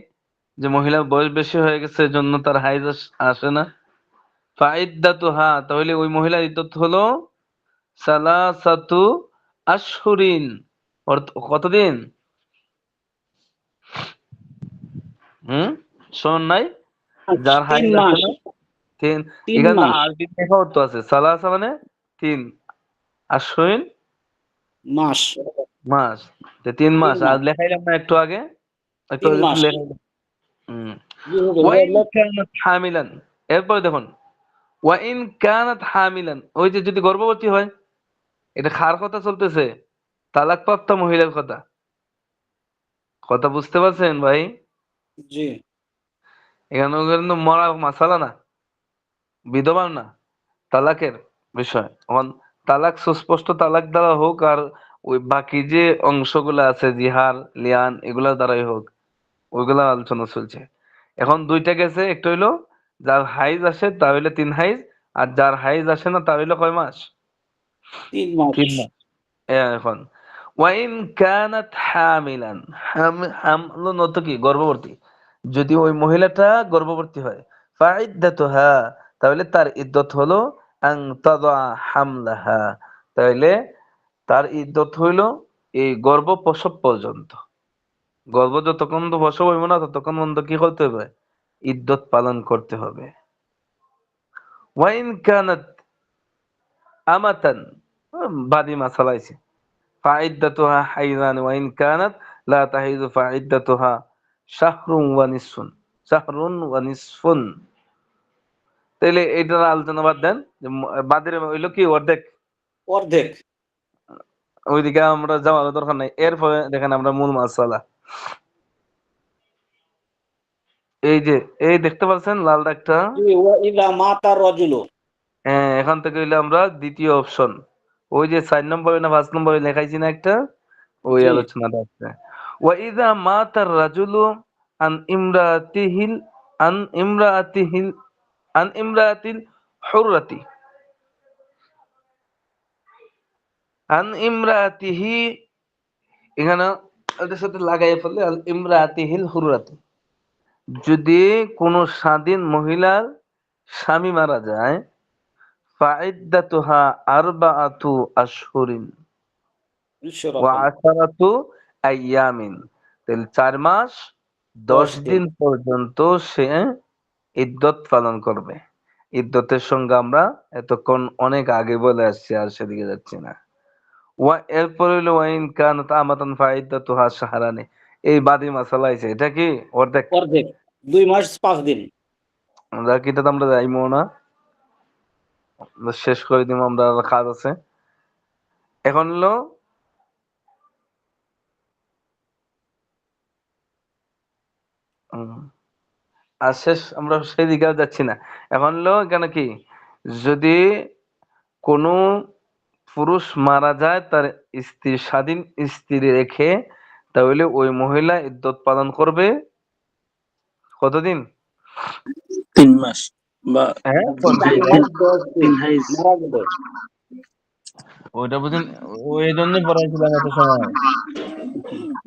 যে মহিলার বয়স বেশি হয়ে গেছে জন্য তার হাইজ আসে না। ফাইদ্দাতুহা, তাহলে ওই মহিলার ইদ্যত হলো সালাসাতু আশহুরিন, কতদিন? শোন নাই? যার তিন হাইজ আছে মাস না, 3, তিন এখানে মাস আরবি লেখাও তো আছে, সালাসা মানে 3, আশহুরিন মাস মাস। 3 মাস 3 আর মাস লেখাইলাম না একটু আগে, একটু 3 আগে তো মাস লেখাইলাম। হুম। জি হুজুর ওয়াইন কানাত হামিলান, এরপরে দেখুন ওয়াইন কানাত হামিলান, ওই যে যদি গর্ভবতী হয়, এটা কার কথা চলতেছে? তালাকপ্রাপ্ত মহিলার কথা। কথা বুঝতে পারছেন ভাই? জি এখানে কিন্তু মরা মাসালা না, বিধবা না, তালাকের বিষয়। এখন তালাক সুস্পষ্ট তালাক দ্বারা হোক আর ওই বাকি যে অংশগুলো আছে জিহার লিয়ান এগুলা দ্বারাই হোক, ওইগুলা আলোচনা চলছে। এখন দুইটা গেছে, একটা হইলো যার হাইজ আসে তা হইলে 3 হাইজ, আর যার হাইজ আসে না তা হইলো কয় মাস? 3 মাস 3 মাস। এখন ওয়াইন কানাত হামিলান, হামলু নত কি গর্ভবতী, যদি ওই মহিলাটা গর্ভবতী হয়, ফাইদ্দাতুহা, তাহলে তার ইদ্যত হলো আন তাদা হামলাহা, তাহলে তার ইদ্যত হইল এই গর্ভ প্রসব পর্যন্ত। গর্ভ যতক্ষণ তো প্রসব হইব না ততক্ষণ পর্যন্ত কি করতে হবে? ইদ্যত পালন করতে হবে। ওয়াইন কানাত আমাতান, বাদী মাসালা আছে, ফাইদ্দাতুহা হাইজান ওয়াইন কানাত লা তাহিযু ফাইদ্দাতুহা শাহরুন ওয়া নিসফুন, শাহরুন ওয়া নিসফুন। তাইলে এইটার আলোচনা বাদ দেন, যে বাদের হইলো কি অর্ধেক, অর্ধেক ওইদিকে আমরা যাওয়ার দরকার নাই। এরপরে দেখেন আমরা মূল মাসালা, এই যে এই দেখতে পাচ্ছেন লাল দাগটা, জি ওয়া ইযা মাতা রাজুলু হ্যাঁ এখান থেকে হইলে আমরা দ্বিতীয় অপশন, ওই যে 4 নম্বরে না 5 নম্বরে লেখাইছি না একটা, ওই জি আলোচনাটা আছে। ওয়া ইযা মাতার রাজুলু আন ইমরাতিহিল আন ইমরাতিহিল আন ইমরাতিল হুররাতি আন ইমরাতিহি, এখানে ওদের সাথে লাগাই ফেললে আল ইমরাতিহিল হুররাতি, যদি কোন স্বাধীন মহিলার স্বামী মারা যায়, ফাইদ্দাতুহা আরবাআতু আশহুরিন ওয়া ঈশ্বরাতন আশারাতু আইয়ামিন, তাহলে 4 মাস 10 দিন 10 দিন পর্যন্ত সে ইদ্যত পালন করবে। ইদ্যতের সঙ্গে আমরা এতক্ষণ অনেক আগে বলে আসছি, আর সেদিকে যাচ্ছি না। এরপর হইলো ওয়াইন কানাত আমাতান ফাইদ্দাতুহা শাহরানি, এই বাদী মাসালা আছে, এটা কি অর্ধেক। অর্ধেক 2 মাস 5 দিন আমরা কি এটা তো আমরা যাইবো না, আমরা শেষ করে দিব, আমরা আর কাজ আছে। এখন হলো উম, আর শেষ, আমরা সেই দিকে আর যাচ্ছি না। এখন হলো এখানে কি, যদি কোনো পুরুষ মারা যায় তার স্ত্রী, স্বাধীন স্ত্রী রেখে, তাহলে ওই মহিলা ইদ্যত পালন করবে কতদিন? 3 মাস বা হ্যাঁ 4 যে মাস 10 দিন 3 হাইজ, মারা গেলে ওইটা বুঝিন, ওই জন্যই পড়াইছিলাম এত সময়।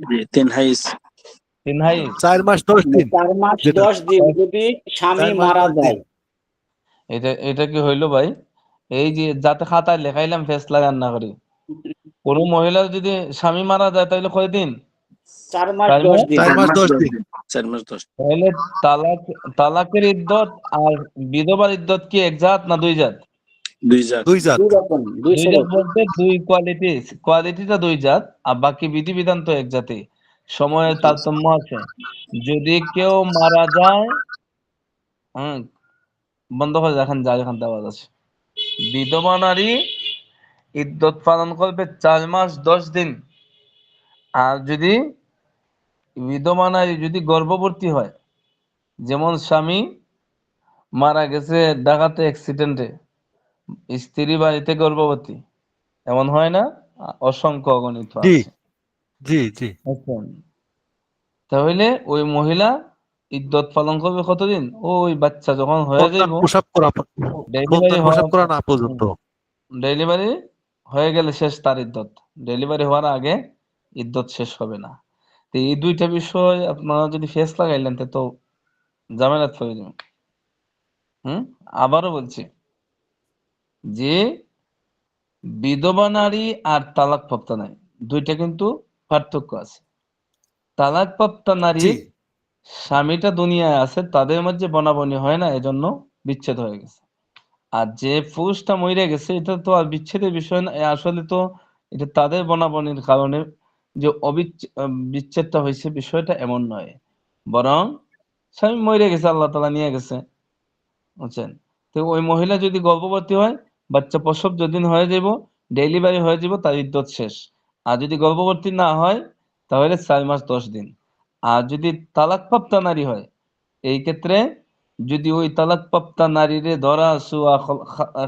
যে 3 হাইজ 3 হাইজ, 4 মাস 10 দিন 4 মাস যেটা, 10 দিন যদি স্বামী 4 মাস মারা 10 দিন। যায় এটা এটা কি হইলো ভাই? এই যে যাতে খাতায় লেখাইলাম ফেস লাগান না করি, কোন মহিলার যদি স্বামী মারা যায় তাহলে কয়দিন? 4 মাস 4 10 মাস। দিন 4 মাস 10 দিন। 4 মাস 10 তাহলে তালাক, তালাকের ইদ্যত আর বিধবার ইদ্যত কি এক জাত না দুই জাত? 2 জাত। 2 জাত। 2 রকম 2 দুই জাত স্বরূপ বলতে দুই কোয়ালিটি, কোয়ালিটিটা দুই জাত আর বাকি বিধিবিধান তো এক জাতি। সময়ের তারতম্য আছে। যদি কেউ মারা যায়, হম, বন্ধ করে রাখেন, যা এখান থেকে আওয়াজ আছে। বিধবা নারী ইদ্যত পালন করবে 4 মাস 10 দিন। আর যদি বিধবা নারী যদি গর্ভবতী হয়, যেমন স্বামী মারা গেছে ডাকাতে অ্যাক্সিডেন্টে, স্ত্রী বাড়িতে গর্ভবতী, এমন হয় না? অসংখ্য অগণিত জি আছে। জি জি। বুঝছেন? তাহলে ওই মহিলা ইদ্যত পালন করবে কতদিন? ওই বাচ্চা যখন হয়ে সন্তান যাইব, প্রসব করা, ডেলিভারি সন্তান প্রসব হওয়ার, করা না পর্যন্ত। ডেলিভারি হয়ে গেলে শেষ তার ইদ্যত, ডেলিভারি হওয়ার আগে ইদ্যত শেষ হবে না। তো এই দুইটা বিষয় আপনারা যদি ফেস লাগাইলেন তো ঝামেলাত পড়ে যাবেন। আবারও বলছি যে বিধবা নারী আর তালাকপ্রাপ্ত নারী দুইটা কিন্তু পার্থক্য আছে। তালাকপ্রাপ্ত জি নারীর স্বামীটা দুনিয়ায় আছে, তাদের মধ্যে বনাবনি হয় না, এজন্য বিচ্ছেদ হয়ে গেছে। আর যে পুরুষটা মরে গেছে, এটা তো আর বিচ্ছেদের বিষয় না, আসলে তো এটা তাদের বনাবনির কারণে যে বিচ্ছেদটা হয়েছে, বিষয়টা এমন নয়, বরং স্বামী মরে গেছে, আল্লাহ তাআলা নিয়ে গেছে, বুঝছেন? তো ওই মহিলা যদি গর্ভবতী হয়, বাচ্চা প্রসব যেদিন হয়ে যাব, ডেলিভারি হয়ে যাব, তার ইদ্যত শেষ। আর যদি গর্ভবতী না হয় তাহলে 4 মাস 10 দিন। আর যদি তালাকপ্রাপ্তা নারী হয়, এই ক্ষেত্রে যদি ওই তালাকপ্রাপ্তা নারীরে ধরা সুয়া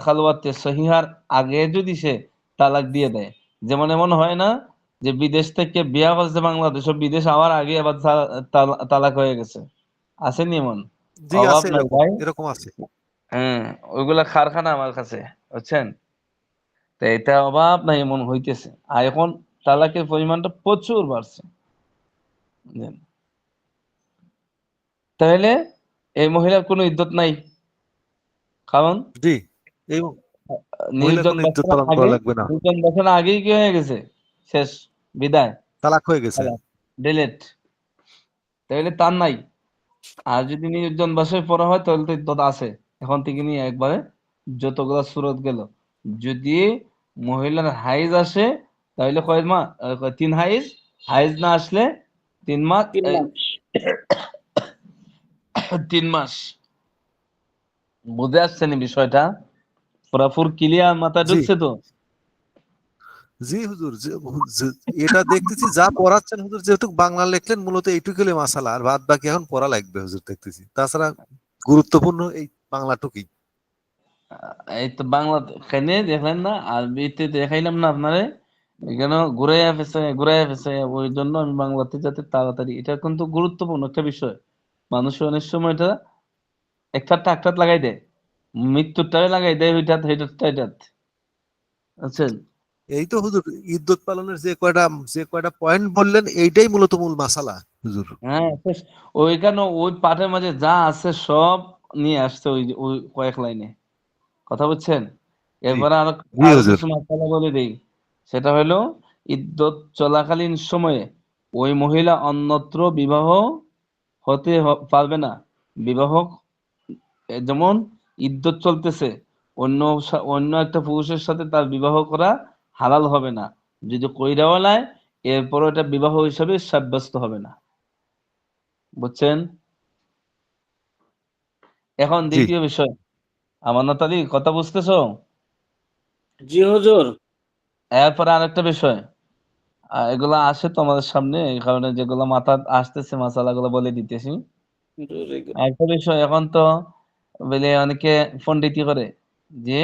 খালওয়াতে সহিহার আগে যদি সে তালাক দিয়ে দেয়, যেমন এমন হয় না যে বিদেশ থেকে বিয়া করছে বাংলাদেশ, বিদেশ আবার আগে আবার তালাক হয়ে গেছে, আসেনি এমন? জি অভাব আছে, নাই এরকম ভাই। এরকম আছে। হ্যাঁ, ওইগুলা কারখানা আমার কাছে, বুঝছেন? তো এটা অভাব নাই এমন হইতেছে। আর এখন তালাকের পরিমাণটা প্রচুর বাড়ছে, বুঝলেন? তাহলে এই মহিলার কোনো ইদ্যত নাই, কারণ জি, এই মহিলার নির্জন কোনো ইদ্যত বছর পালন আগে, করা লাগবে না, নির্জন বছর আগেই কি হয়ে গেছে, শেষ, বিদায়, তালাক হয়ে গেছে। তালাক, ডিলেট। তাহলে তার নাই। আর যদি নির্জন বছর পরে হয় তাহলে তো ইদ্যত আছে, এখন থেকে নিয়ে একবারে যতগুলা সুরত গেল। যদি মহিলার হাইজ আসে তাহলে কয় মাস, 3 হাইজ, হাইজ না আসলে 3 মাস, 3 মাস। 3 মাস। বুঝে আসছে নি বিষয়টা? পুরাপুর ক্লিয়ার, মাথা জি ঢুকছে তো? জি হুজুর, এটা দেখতেছি যা পড়াচ্ছেন হুজুর, যেহেতু বাংলা লিখলেন মূলত এইটুকু হলে মাসালা, আর বাদ বাকি এখন পড়া লাগবে হুজুর দেখতেছি। তাছাড়া গুরুত্বপূর্ণ এই বাংলাটুকুই। এই তো বাংলা খাইনে দেখলেন না, আরবিতে দেখাইলাম না আপনারে, এখানে ঘুরাইয়া ফেসে, ওই জন্য আমি বাংলাতে যাতে তাড়াতাড়ি, এটা কিন্তু গুরুত্বপূর্ণ একটা বিষয়। মানুষ অনেক সময় এটা একটা টাকটাত লাগাই দেয়, মৃত্যুটাই লাগাই দেয় ওইটাত হেটাত, বুঝছেন? এই তো হুজুর, ইদ্যত পালনের যে কয়টা পয়েন্ট বললেন, এইটাই মূলত মূল মাসালা হুজুর। হ্যাঁ, ওইখানে ওই পাঠের মাঝে যা আছে সব নিয়ে আসছে ওই ওই কয়েক লাইনে, কথা বুঝছেন? জি এরপরে আরো জি আরো হুজুর। কিছু মাসালা বলে দেই। সেটা হলো, ইদ্যত চলাকালীন সময়ে ওই মহিলা অন্যত্র বিবাহ হতে পারবে না। বিবাহ, যেমন ইদ্যত চলতেছে, অন্য একটা পুরুষের সাথে তার বিবাহ করা হালাল হবে না। যদি কইরাও নেয়, এরপরও এটা বিবাহ হিসাবে সাব্যস্ত হবে না, বুঝছেন? এখন জি দ্বিতীয় বিষয়, আমানত আলী, কথা বুঝতেছো? জি হুজুর। এরপরে আরেকটা বিষয়, এগুলা আসে তো আমাদের সামনে, এই কারণে যেগুলো মাথা আসতেছে মাসালাগুলো বলে দিতেছি। আরেকটা বিষয়, এখন তো বলে অনেকে পণ্ডিতি করে যে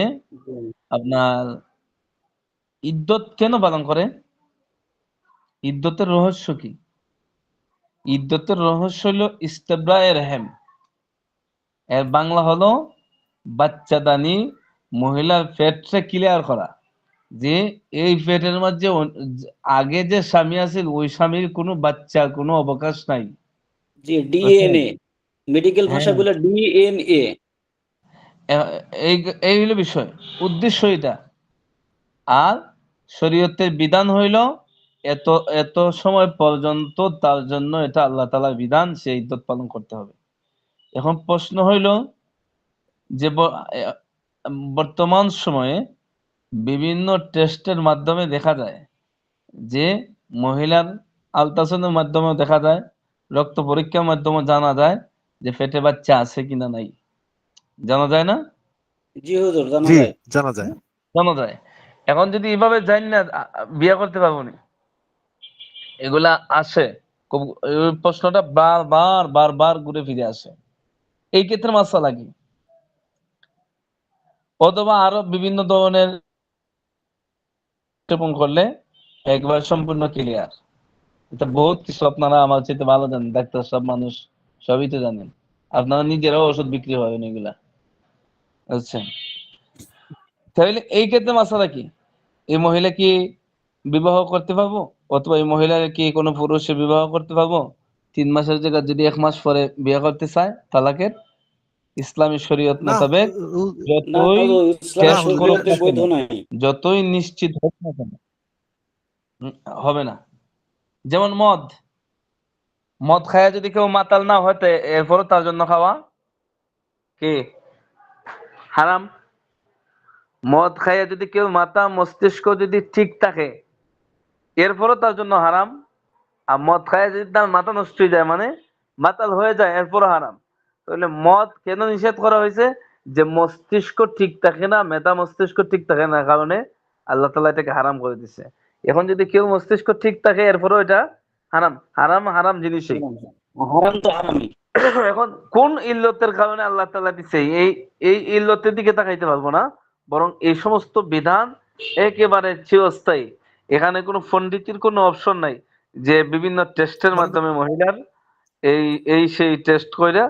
আপনার ইদ্যত কেন পালন করে, ইদ্যতের রহস্য কি? ইদ্যতের রহস্য হলো ইস্তেব্রায়ে রেহেম। এর বাংলা হলো বাচ্চাদানি, মহিলার পেটটা ক্লিয়ার করা, যে এই পেটের মধ্যে আগে যে স্বামী আছে ওই স্বামীর কোনো বাচ্চার কোনো অবকাশ নাই, জি, বুঝছেন? ডিএনএ, মেডিকেল ভাষা হ্যাঁ, বলে ডিএনএ। এই এই হলো বিষয়, উদ্দেশ্য এটা। আর শরীয়তের বিধান হইল এত এত সময় পর্যন্ত তার জন্য, এটা আল্লাহ তাআলার বিধান, সে ইদ্যত পালন করতে হবে। এখন প্রশ্ন হইল যে বর্তমান সময়ে বিভিন্ন টেস্টের মাধ্যমে দেখা যায় যে মহিলার আলট্রাসাউন্ডের মাধ্যমে দেখা যায়, রক্ত পরীক্ষার মাধ্যমে জানা যায় যে পেটে বাচ্চা আছে কিনা নাই, জানা যায় না? জি হুজুর, জানা জি যায়। জানা যায়। জানা যায়। এখন যদি এভাবে জানি না, বিয়ে করতে পারবো না, এগুলা আসে, এই প্রশ্নটা বারবার বারবার ঘুরে ফিরে আসে। এই ক্ষেত্রে মাসালা কি? অথবা আরো বিভিন্ন ধরনের উত্থাপন করলে একবার সম্পূর্ণ ক্লিয়ার। এটা বহুত কিছু আপনারা আমার চাইতে ভালো জানেন, ডাক্তার সব মানুষ সবই তো জানেন। আপনারা নিজেরাও ওষুধ বিক্রি হবেন এগুলা, বুঝছেন? তাহলে এই ক্ষেত্রে মাসালা কি? এই মহিলা কি বিবাহ করতে পারবো, অথবা এই মহিলার কি কোনো পুরুষে বিবাহ করতে পারবো? 3 মাসের জায়গায় যদি 1 মাস পরে বিয়ে করতে চায়, তালাকের ইসলামী শরীয়ত না মোতাবেক না যতই হুজুর, ইসলামী না টেস্ট হুজুর, করুক শরীয়তে না কেন, বৈধ নাই। যতই নিশ্চিত হোক না কেন, হবে না। যেমন মদ, মদ খায়া যদি কেউ মাতাল না হয়, তো এরপরও তার জন্য খাওয়া কি হারাম? মদ খাইয়া যদি কেউ মাথা মস্তিষ্ক যদি ঠিক থাকে, এরপরও তার জন্য হারাম। আর মদ খায় যদি তার মাথা নষ্ট হয়ে যায়, মানে মাতাল হয়ে যায়, এরপরও হারাম। তাহলে মদ কেন নিষেধ করা হয়েছে? যে মস্তিষ্ক ঠিক থাকে না, মেধা মস্তিষ্ক ঠিক থাকে না কারণে আল্লাহ তাআলা এটাকে হারাম করে দিছে। এখন যদি কেউ মস্তিষ্ক ঠিক থাকে এরপরও এটা হারাম, হারাম হারাম জিনিসই। হারাম তো হারামই। এখন কোন ইল্লতের কারণে আল্লাহ তাআলা দিছে, এই এই ইল্লতের দিকে তাকাইতে পারবো না, বরং এই সমস্ত বিধান একেবারে চিরস্থায়ী। এখানে কোনো পণ্ডিতির কোনো অপশন নাই যে বিভিন্ন টেস্টের মানে মাধ্যমে মহিলার এই এই সেই টেস্ট কইরা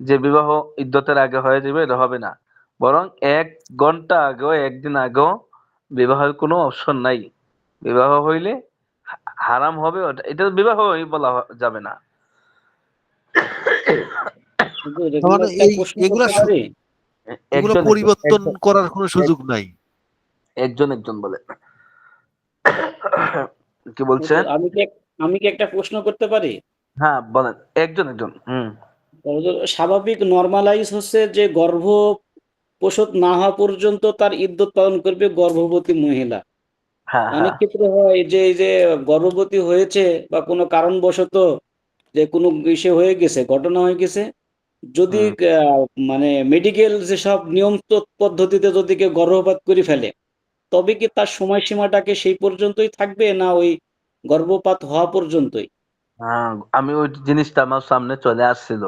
যে বিবাহ ইদ্যতের আগে হয়ে যাবে, এটা হবে না। বরং 1 ঘন্টা আগেও, একদিন আগেও বিবাহের কোনো অপশন নাই। বিবাহ হইলে হারাম হবে, এটা বিবাহই বলা যাবে না। কিন্তু তার এগুলো মানে একটা প্রশ্ন এগুলা করতে পারি? এগুলো একজন একজন পরিবর্তন একজন করার কোনো সুযোগ নাই। একজন একজন বলে। কি হুজুর, বলছেন? আমি কি একটা প্রশ্ন করতে পারি? হ্যাঁ বলেন, একজন একজন। হুজুর, স্বাভাবিক নরমালাইজ হচ্ছে যে প্রসব না হওয়া পর্যন্ত তার ইদ্যত পালন করবে গর্ভবতী মহিলা। হ্যাঁ অনেক হ্যাঁ ক্ষেত্রে হয় যে এই যে গর্ভবতী হয়েছে বা কোনো কারণবশত যে কোনো ইসে হয়ে গেছে, ঘটনা হয়ে গেছে, যদি হুম মানে মেডিকেল যেসব নিয়ম পদ্ধতিতে যদি কেউ গর্ভপাত করে ফেলে, তবে কি তার সময়সীমাটাকে সেই পর্যন্তই থাকবে, না ওই গর্ভপাত হওয়া পর্যন্তই? হ্যাঁ, আমি ওই জিনিসটা আমার সামনে চলে আসছিল।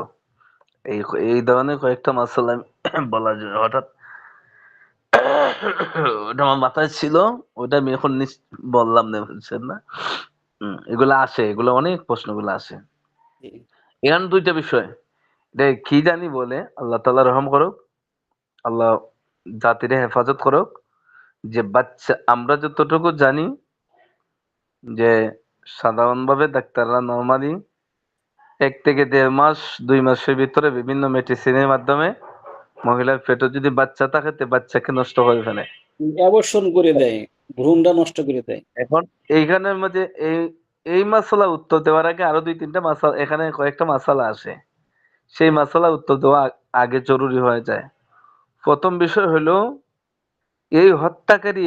এই এই ধরনের কয়েকটা মাসালা বলা যায় হঠাৎ ওটা আমার মাথায় ছিল, ওটা আমি এখন বললাম না, বুঝছেন না? এগুলা আসে, এগুলো অনেক প্রশ্নগুলো আসে। এখানে দুইটা বিষয়, এটা কি জানি বলে, আল্লাহ তাআলা রহম করুক, আল্লাহ জাতিরে হেফাজত করুক। যে বাচ্চা, আমরা যতটুকু জানি যে সাধারণভাবে ডাক্তাররা নরমালি 1 থেকে 1.5 মাস 2 মাসের ভিতরে বিভিন্ন মেডিসিনের মাধ্যমে মহিলার পেটে যদি বাচ্চা থাকে তে বাচ্চাকে নষ্ট করে ফেলে। অ্যাবর্শন করে দেয়, ভ্রূণটা নষ্ট করে দেয়। এখন এইখানের মধ্যে এই এই মাসালা উত্তর দেওয়ার আগে আরো 2-3টা মাসালা, এখানে কয়েকটা মাসালা আসে, সেই মাসালা উত্তর দেওয়া আগে জরুরি হয়ে যায়। প্রথম বিষয় হলো, এই হত্যাকারী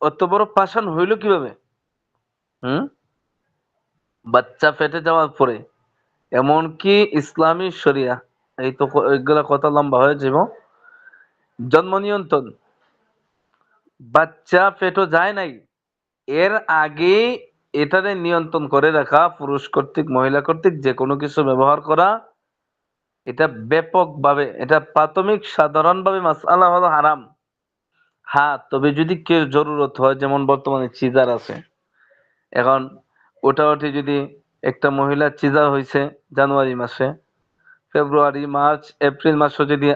অত বড় পাষাণ হইল কিভাবে? হুম বাচ্চা পেটে যাওয়ার পরে, এমনকি ইসলামী শরিয়া, এই তো এগুলা কথা লম্বা হয়ে যাব। জন্ম নিয়ন্ত্রণ, বাচ্চা পেটে যায় নাই, এর আগে এটারে নিয়ন্ত্রণ করে রাখা, পুরুষ কর্তৃক মহিলা কর্তৃক যে কোনো কিছু ব্যবহার করা, এটা ব্যাপকভাবে, এটা প্রাথমিক সাধারণভাবে মাসআলা হলো হারাম। হ্যাঁ, তবে যদি কেউ জরুরত হয়, যেমন বর্তমানে সিজার আছে, এখন ওটাওটি যদি একটা মহিলার সিজার হয়েছে জানুয়ারি মাসে, ফেব্রুয়ারি মার্চ এপ্রিল মাসে যদি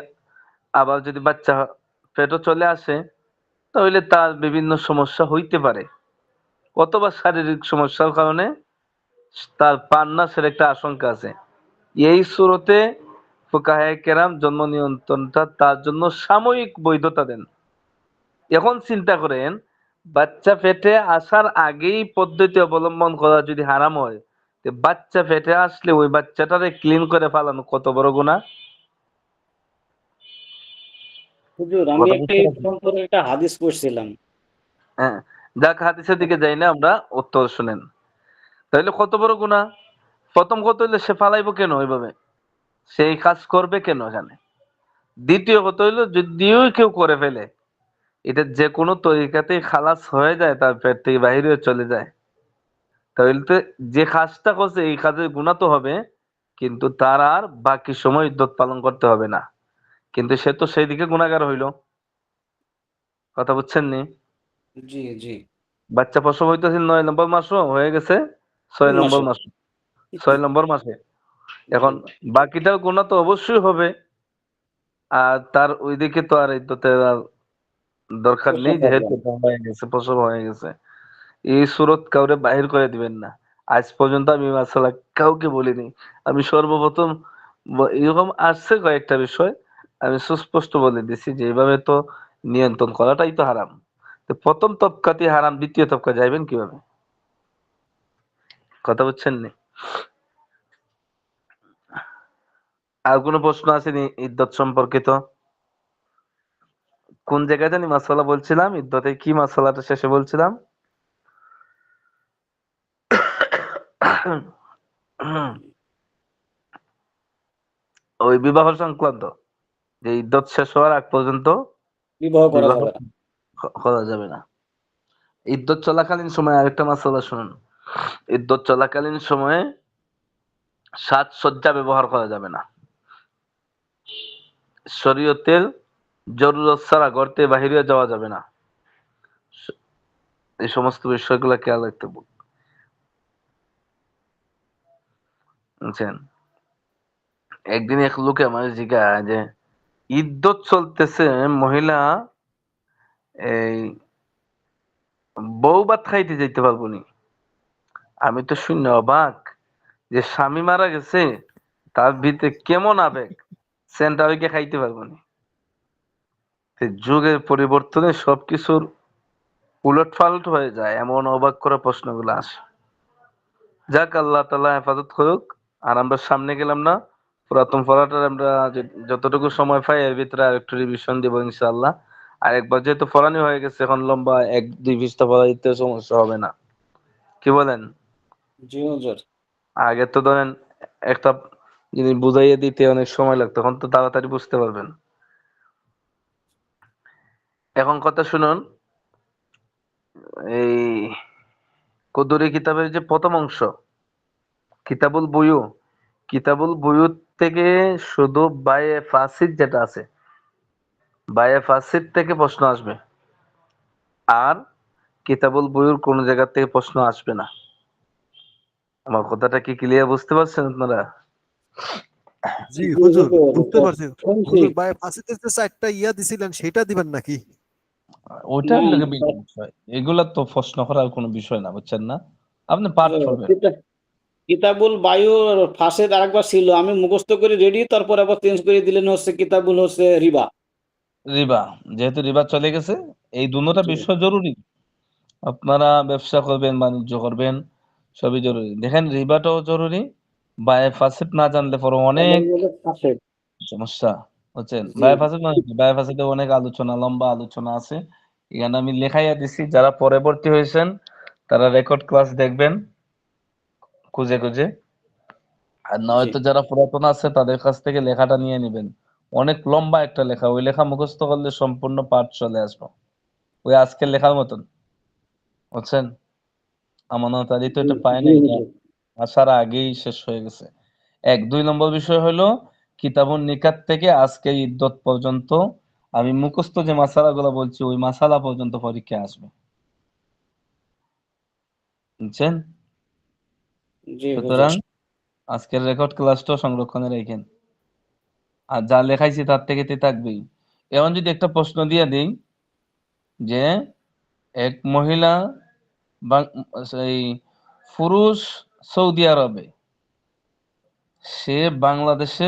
আবার যদি বাচ্চা পেটে চলে আসে, তাহলে তার বিভিন্ন সমস্যা হইতে পারে, অথবা শারীরিক সমস্যার কারণে তার প্রাণ নাশের একটা আশঙ্কা আছে। এই সুরতে ফুকাহায়ে কেরাম জন্ম নিয়ন্ত্রণটা তার জন্য সাময়িক বৈধতা দেন। এখন চিন্তা করেন, বাচ্চা পেটে আসার আগেই পদ্ধতি অবলম্বন করা যদি হারাম হয়, তো বাচ্চা পেটে আসলে ওই বাচ্চাটারে ক্লিন করে ফেলানো কত বড় গুনাহ। হুজুর, আমি কথা একটা বুঝতে এই পারছেন? সম্পর্কে একটা হাদিস পড়ছিলাম। হ্যাঁ, যাক হাদিসের দিকে যাই না, আমরা উত্তর শুনেন। তাইলে কত বড় গুনাহ। প্রথম কথা হইলে সে ফালাইবো কেন ওইভাবে, সেই কাজ করবে কেন এখানে? দ্বিতীয় কথা হইলো, যদিও কেউ করে ফেলে, এটা যে কোনো তরিকাতেই খালাস হয়ে যায়, তার পেট থেকে বাহির হয়ে চলে যায়, তাহলে তো যে কাজটা করছে এই কাজের গুনাহ তো হবে, কিন্তু তার আর বাকি সময় ইদ্যত পালন করতে হবে না। কিন্তু সে তো সেই দিকে গুনাহগার হইলো। কথা বুঝছেন নি? জি, জি। বাচ্চা প্রসব হইতেছে 9 নম্বর মাসও হয়ে গেছে, 6 নম্বর 3 মাসে। মাস, 6 নম্বর মাসে। জি। এখন বাকিটার গুনাহ তো অবশ্যই হবে। আর তার ওইদিকে তো আর ইদ্যতের আর দরকার নেই, প্রসব হবে যেহেতু না। এটা হয়ে গেছে, প্রসব হয়ে গেছে। এই সুরত কাউরে বাহির করে দিবেন না। আজ পর্যন্ত আমি মাসালা কাউকে বলিনি। আমি সর্বপ্রথম এরকম আসছে কয়েকটা বিষয়, আমি সুস্পষ্ট বলে দিছি যে এইভাবে তো নিয়ন্ত্রণ করাটাই তো হারাম। তো প্রথম তবকাতে হারাম, দ্বিতীয় তবকা যাইবেন কিভাবে? কথা বুঝছেন নি? আর কোনো প্রশ্ন আসেনি ইদ্যত সম্পর্কিত? কোন জায়গায় জানি মাসালা বলছিলাম, ইদ্যতে কি মাসালাটা শেষে বলছিলাম? ওই বিবাহ সংক্রান্ত যে ইদ্যত শেষ হওয়ার আগ পর্যন্ত বিবাহ করা বিবাহ যাবে না। করা যাবে না। ইদ্যত চলাকালীন সময়ে আরেকটা মাসালা শুনুন, ইদ্যত চলাকালীন সময়ে সাজসজ্জা ব্যবহার করা যাবে না। শরীয়তের জরুরত ছাড়া ঘর থেকে বাহিরে যাওয়া যাবে না। এই সমস্ত বিষয়গুলো খেয়াল রাখতে বুঝছেন। একদিন এক লোকে আমার জিজ্ঞাসা যে ইদ্যত চলতেছে, মহিলা এই বউ ভাত খাইতে যাইতে পারবো নি? আমি তো শূন্য অবাক যে স্বামী মারা গেছে, তার ভিতরে কেমন আবেগ, সেন্ট আবেগে খাইতে পারবো নি? যুগের পরিবর্তনে সবকিছুর উলট পালট হয়ে যায়, এমন অবাক করা প্রশ্নগুলো আসে। যাক, আল্লাহ তাআলা হেফাজত করুক। আর আমরা সামনে গেলাম না, পুরাতন পড়াটার আমরা যতটুকু সময় পাই এর ভিতরে আরেকটু রিভিশন দিব ইনশাআল্লাহ। আর একবার যেহেতু পড়ানি হয়ে গেছে, এখন লম্বা 1-2 পৃষ্ঠা পড়া দিতে সমস্যা হবে না, কি বলেন? জি হুজুর। আগে তো ধরেন একটা জিনিস বুঝাইয়ে দিতে অনেক সময় লাগতো, এখন তো তাড়াতাড়ি বুঝতে পারবেন। এখন কথা শুনুন, এই কদুরি কিতাবের যে প্রথম অংশ কিতাবুল বুয়ু, কিতাবুল বুয়ু থেকে শুধু বায়ে ফাসিদ যেটা আছে, বায়ে ফাসিদ থেকে প্রশ্ন আসবে, আর কিতাবুল বুয়ুর কোন জায়গা থেকে প্রশ্ন আসবে না। আমার কথাটা কি ক্লিয়ার বুঝতে পারছেন আপনারা? জি জি হুজুর, হুজুর, বুঝতে পারছি। শুনছি। হুজুর ভাই ফাঁসিতে যে 4টা ইয়া দিছিলেন সেটা দিবেন নাকি? ওইটার না, লগে বিষয়, এগুলা তো প্রশ্ন করার কোনো বিষয় না, বুঝছেন না? আপনি পাঠ করবেন। কিতাবুল বায়ুর ফাসেদ আরেকবার ছিল, আমি মুখস্থ করে রেডি, তারপর আবার চেঞ্জ করে দিলেন হচ্ছে কিতাবুল হচ্ছে রিবা। রিবা, যেহেতু রিবা চলে গেছে, এই দুটোটা জি। বিষয় জরুরি। আপনারা ব্যবসা করবেন, বাণিজ্য করবেন, সবই জরুরি। দেখেন, রিবাটাও জরুরি। বায়ে ফাসিদ না জানলে পরে অনেক ফাসেদ। সমস্যা, বুঝছেন? জি। বায়ে ফাসিদ মানে কি? বায়ে ফাসিদে অনেক আলোচনা, লম্বা আলোচনা আছে। এখানে আমি লেখাইয়া দিছি, যারা পরবর্তী হয়েছেন তারা রেকর্ড ক্লাস দেখবেন খুঁজে খুঁজে। আর জি। নয়তো যারা পুরাতন আছে তাদের কাছ থেকে লেখাটা নিয়ে নেবেন। অনেক লম্বা একটা লেখা, ওই লেখা মুখস্থ করলে সম্পূর্ণ পাঠ চলে আসবে, ওই আজকের লেখার মতন, বুঝছেন? আমানত আলী তো এটা পায় জি নাই, এটা হুজুর। আসার আগেই শেষ হয়ে গেছে। 1-2 নম্বর বিষয় হলো কিতাবুন নিকাত থেকে আজকে ইদ্যত পর্যন্ত আমি মুখস্থ যে মাসালাগুলো বলছি ওই মাসালা পর্যন্ত পরীক্ষা আসবে, বুঝছেন? জি হুজুর। সুতরাং আজকের রেকর্ড ক্লাসটা সংরক্ষণে রাখেন, আর যা লেখাইছি তার থেকে তে থাকবেই। এখন যদি একটা প্রশ্ন দিয়ে দিই যে এক মহিলা সেই পুরুষ সৌদি আরবে, সে বাংলাদেশে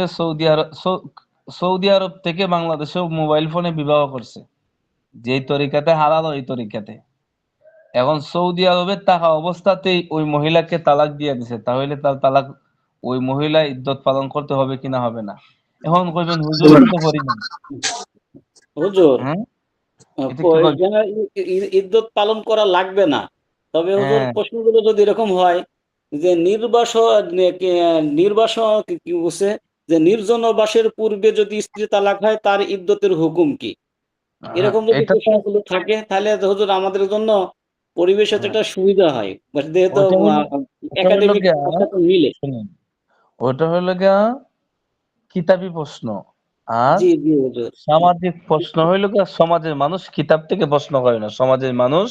সৌদি আরব থেকে বাংলাদেশে মোবাইল ফোনে বিবাহ করছে, যেই তরিকাতে হালাল ওই তরিকাতে। এখন সৌদি আরবে থাকা অবস্থাতেই ওই মহিলাকে তালাক দিয়ে দিছে, তাহলে তার তালাক ওই মহিলা ইদ্যত পালন করতে হবে কিনা হবে না? এখন কইবেন হুজুর এটা তো করি না। হুজুর, হ্যাঁ, এটা কি করবে? এখানে ইদ্যত পালন করা লাগবে না। তবে হুজুর, হ্যাঁ, প্রশ্নগুলো যদি এরকম হয় যে নির্বাসন কি বলছে, যে নির্জনবাসের পূর্বে যদি স্ত্রী তালাক হয় তার ইদ্যতের হুকুম কি? হ্যাঁ, এরকম যদি এটা তো প্রশ্নগুলো থাকে তাহলে তো হুজুর আমাদের জন্য পরিবেশে তো হ্যাঁ, একটা সুবিধা হয়, যেহেতু ওটা হইলো একাডেমিক গিয়া, সাথে মিলে। শুনুন, ওটা হইলো গিয়া কিতাবি প্রশ্ন, আর জি জি হুজুর। সামাজিক প্রশ্ন হইলো গিয়া সমাজের মানুষ কিতাব থেকে প্রশ্ন করে না, সমাজের মানুষ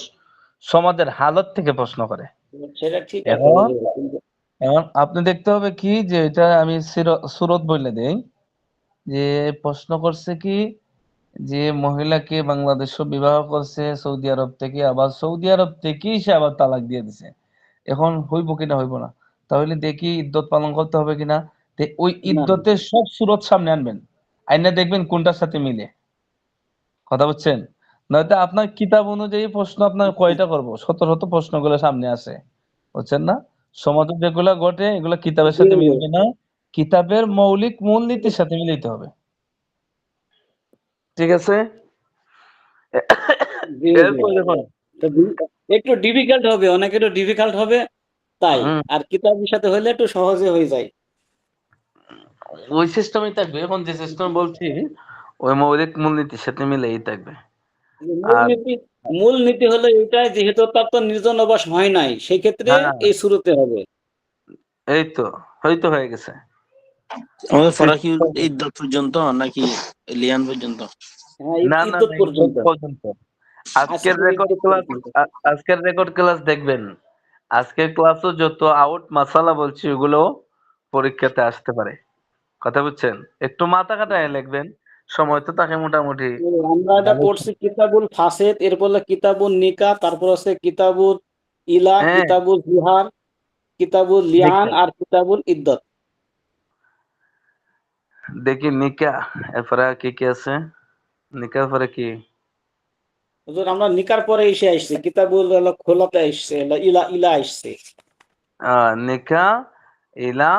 সমাজের হালত থেকে প্রশ্ন করে। সেটা ঠিক আছে এখন হুজুর, কিন্তু এখন আপনি দেখতে হবে কি যে এটা আমি সুরত বলে দেই যে প্রশ্ন করছে কি যে মহিলাকে বাংলাদেশে বিবাহ করছে সৌদি আরব থেকে, আবার সৌদি আরব থেকেই সে আবার তালাক দিয়ে দিছে। এখন হইব কিনা হইব না, তাহলে দেখি ইদ্যত পালন করতে হবে কিনা। ওই না। ইদ্যতের সব সুরত সামনে আনবেন, আইনা দেখবেন কোনটার সাথে মিলে, কথা বুঝছেন? নয়তো আপনার কিতাব অনুযায়ী প্রশ্ন আপনার কয়টা করব, শত শত প্রশ্নগুলো সামনে আসে, বুঝছেন না? সমাজে যেগুলা ঘটে এগুলা কিতাবের জি সাথে হুজুর। মিলবে না, কিতাবের মৌলিক মূলনীতির সাথে মিলাইতে হবে, ঠিক আছে? জি হুজুর। এরপর দেখুন, তো একটু ডিফিকাল্ট হবে, অনেক একটু ডিফিকাল্ট হবে। তাই হুম, আর কিতাবের সাথে হলে একটু সহজে হয়ে যায়। ওই সিস্টেমই থাকবে। এখন যে সিস্টেম বলছি ওই মৌলিক মূলনীতির সাথে মিলেই থাকবে। আর মূলনীতি হলো এটাই, যেহেতু তার তো নির্জন অবকাশ হয় নাই, সেই ক্ষেত্রে হ্যাঁ, এই শুরুতে হবে। এই তো হয়তো হয়ে গেছে। আমাদের পড়া কি সিস্টেম ইদ্যত পর্যন্ত নাকি লিয়ান পর্যন্ত? হ্যাঁ, না, না, ইদ্যত না, ইদ্যত পর্যন্ত। পর্যন্ত। আজকের আজকে রেকর্ড ইদ্যত ক্লাস পর্যন্ত। আজকের রেকর্ড ক্লাস দেখবেন। আজকের ক্লাসও যত আউট মাসালা বলছি ওগুলো পরীক্ষাতে আসতে পারে। কথা বুঝছেন? একটু মাথা খাটায় লিখবেন। সময় তো থাকে মোটামুটি। আমরা এটা ভালো। পড়ছি কিতাবুল ফাসেদ, এরপর হলো কিতাবুল নিকাহ, তারপর আছে কিতাবুল ইলা, হ্যাঁ, কিতাবুল জিহার, কিতাবুল লিআন দেখেন আর কিতাবুল ইদ্দত। দেখি নিকা এরপরে আর কি কি আছে? নিকার পরে কি? হুজুর আমরা নিকার পরে এসে আসছে, কিতাবুল হলো খোলাতে আসছে, হলো ইলা ইলা আসছে, নিকা, ইলা,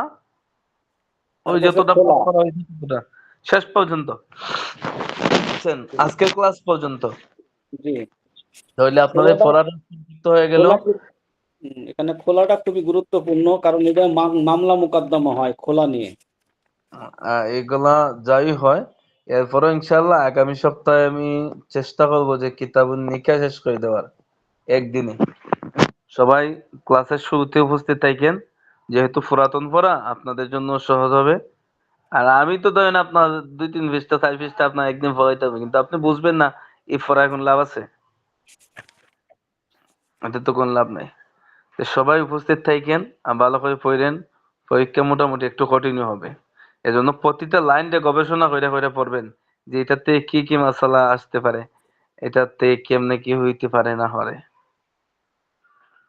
ওই তারপর হচ্ছে যতটা পাঠ খোলা। করা হয়েছে ততটা শেষ পর্যন্ত। বুঝছেন? আজকের ক্লাস পর্যন্ত। জি, তাহলে আপনাদের খোলাটা পড়াটা সংক্ষিপ্ত হয়ে গেল। খোলা এখানে খোলাটা খুবই গুরুত্বপূর্ণ, কারণ এটা মামলা মোকদ্দমা হয় খোলা নিয়ে। এগুলা যাই হয়, এরপরে ইনশাল্লাহ আগামী সপ্তাহে আমি চেষ্টা করব যে কিতাবুন নিকাহ শেষ করে দেওয়ার একদিনে। সবাই ক্লাসের শুরুতে উপস্থিত থাকেন, যেহেতু পুরাতন পড়া আপনাদের জন্য সহজ হবে। আর আমি তো ধরেন আপনার 2-3 পৃষ্ঠা 4 পৃষ্ঠা আপনার একদিন পড়াইতে হবে, কিন্তু আপনি বুঝবেন না এই পড়ায় কোন লাভ আছে? এতে তো কোন লাভ নাই। তো সবাই উপস্থিত থাকেন আর ভালো করে পড়েন। পরীক্ষা মোটামুটি একটু কঠিনই হবে। এজন্য প্রতিটা লাইন দিয়ে গবেষণা করে করে পড়বেন যে এটাতে কি কি মাসালা আসতে পারে, এটাতে কেমনে কি হইতে পারে না পারে।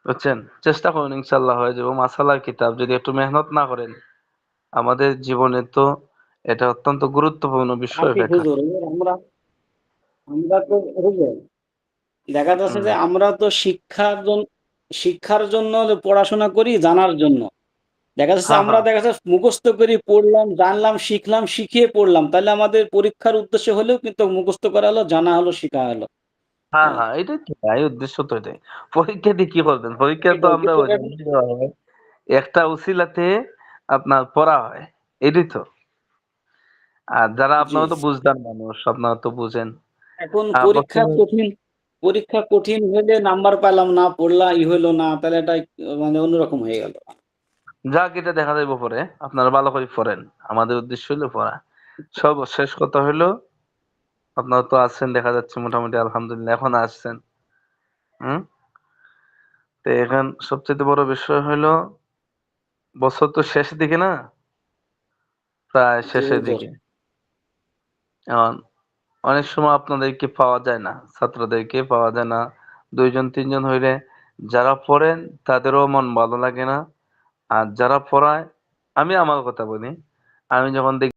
বুঝছেন? চেষ্টা করুন, ইনশাল্লাহ হয়ে যাবে। মাসালার কিতাব যদি একটু মেহনত না করেন, আমাদের জীবনে তো এটা অত্যন্ত গুরুত্বপূর্ণ আর বিষয় কি বেকার। হুজুর, আমরা আমরা তো হুজুর দেখা যাচ্ছে হুম, যে আমরা তো শিক্ষার জন্য পড়াশোনা করি, জানার জন্য। হ্যাঁ, হ্যাঁ, দেখা যাচ্ছে মুখস্থ করি, পড়লাম, জানলাম, শিখলাম, শিখিয়ে পড়লাম, তাহলে আমাদের পরীক্ষার উদ্দেশ্য হলেও কিন্তু মুখস্থ করা হলো, জানা হলো, শিখা হলো। হ্যাঁ, হ্যাঁ, হ্যাঁ, এটাই তো, এই উদ্দেশ্য তো এটাই। পরীক্ষা দিয়ে কি করবেন? পরীক্ষা তো এটাই আমরা কিন্তু ওই জন্যই দেওয়া হয়, একটা উসিলাতে আপনার পড়া হয়, এটাই তো। আর যারা জি। আপনারা তো বুঝদার মানুষ, আপনারা তো বুঝেন। এখন বছরে পরীক্ষা কঠিন হলে নাম্বার পেলাম না, পড়লা হইলো না, তাহলে এটা মানে অন্যরকম হয়ে গেল। যাক এটা দেখা যাইব পরে, আপনারা ভালো করে পড়েন। আমাদের উদ্দেশ্য হলো পড়া। সব শেষ কথা হলো, আপনারা তো আসছেন দেখা যাচ্ছে মোটামুটি আলহামদুলিল্লাহ এখন আসছেন। হুম, তো এখন সবচেয়ে বড় বিষয় হলো বছর তো শেষের দিকে না, প্রায় জি শেষের হুজুর। দিকে। এখন অনেক সময় আপনাদেরকে পাওয়া যায় না, ছাত্রদেরকে পাওয়া যায় না। 2-3 জন হইলে যারা পড়েন তাদেরও মন ভালো লাগে না। আর যারা পড়ায়, আমি আমার কথা বলি, আমি যখন দেখি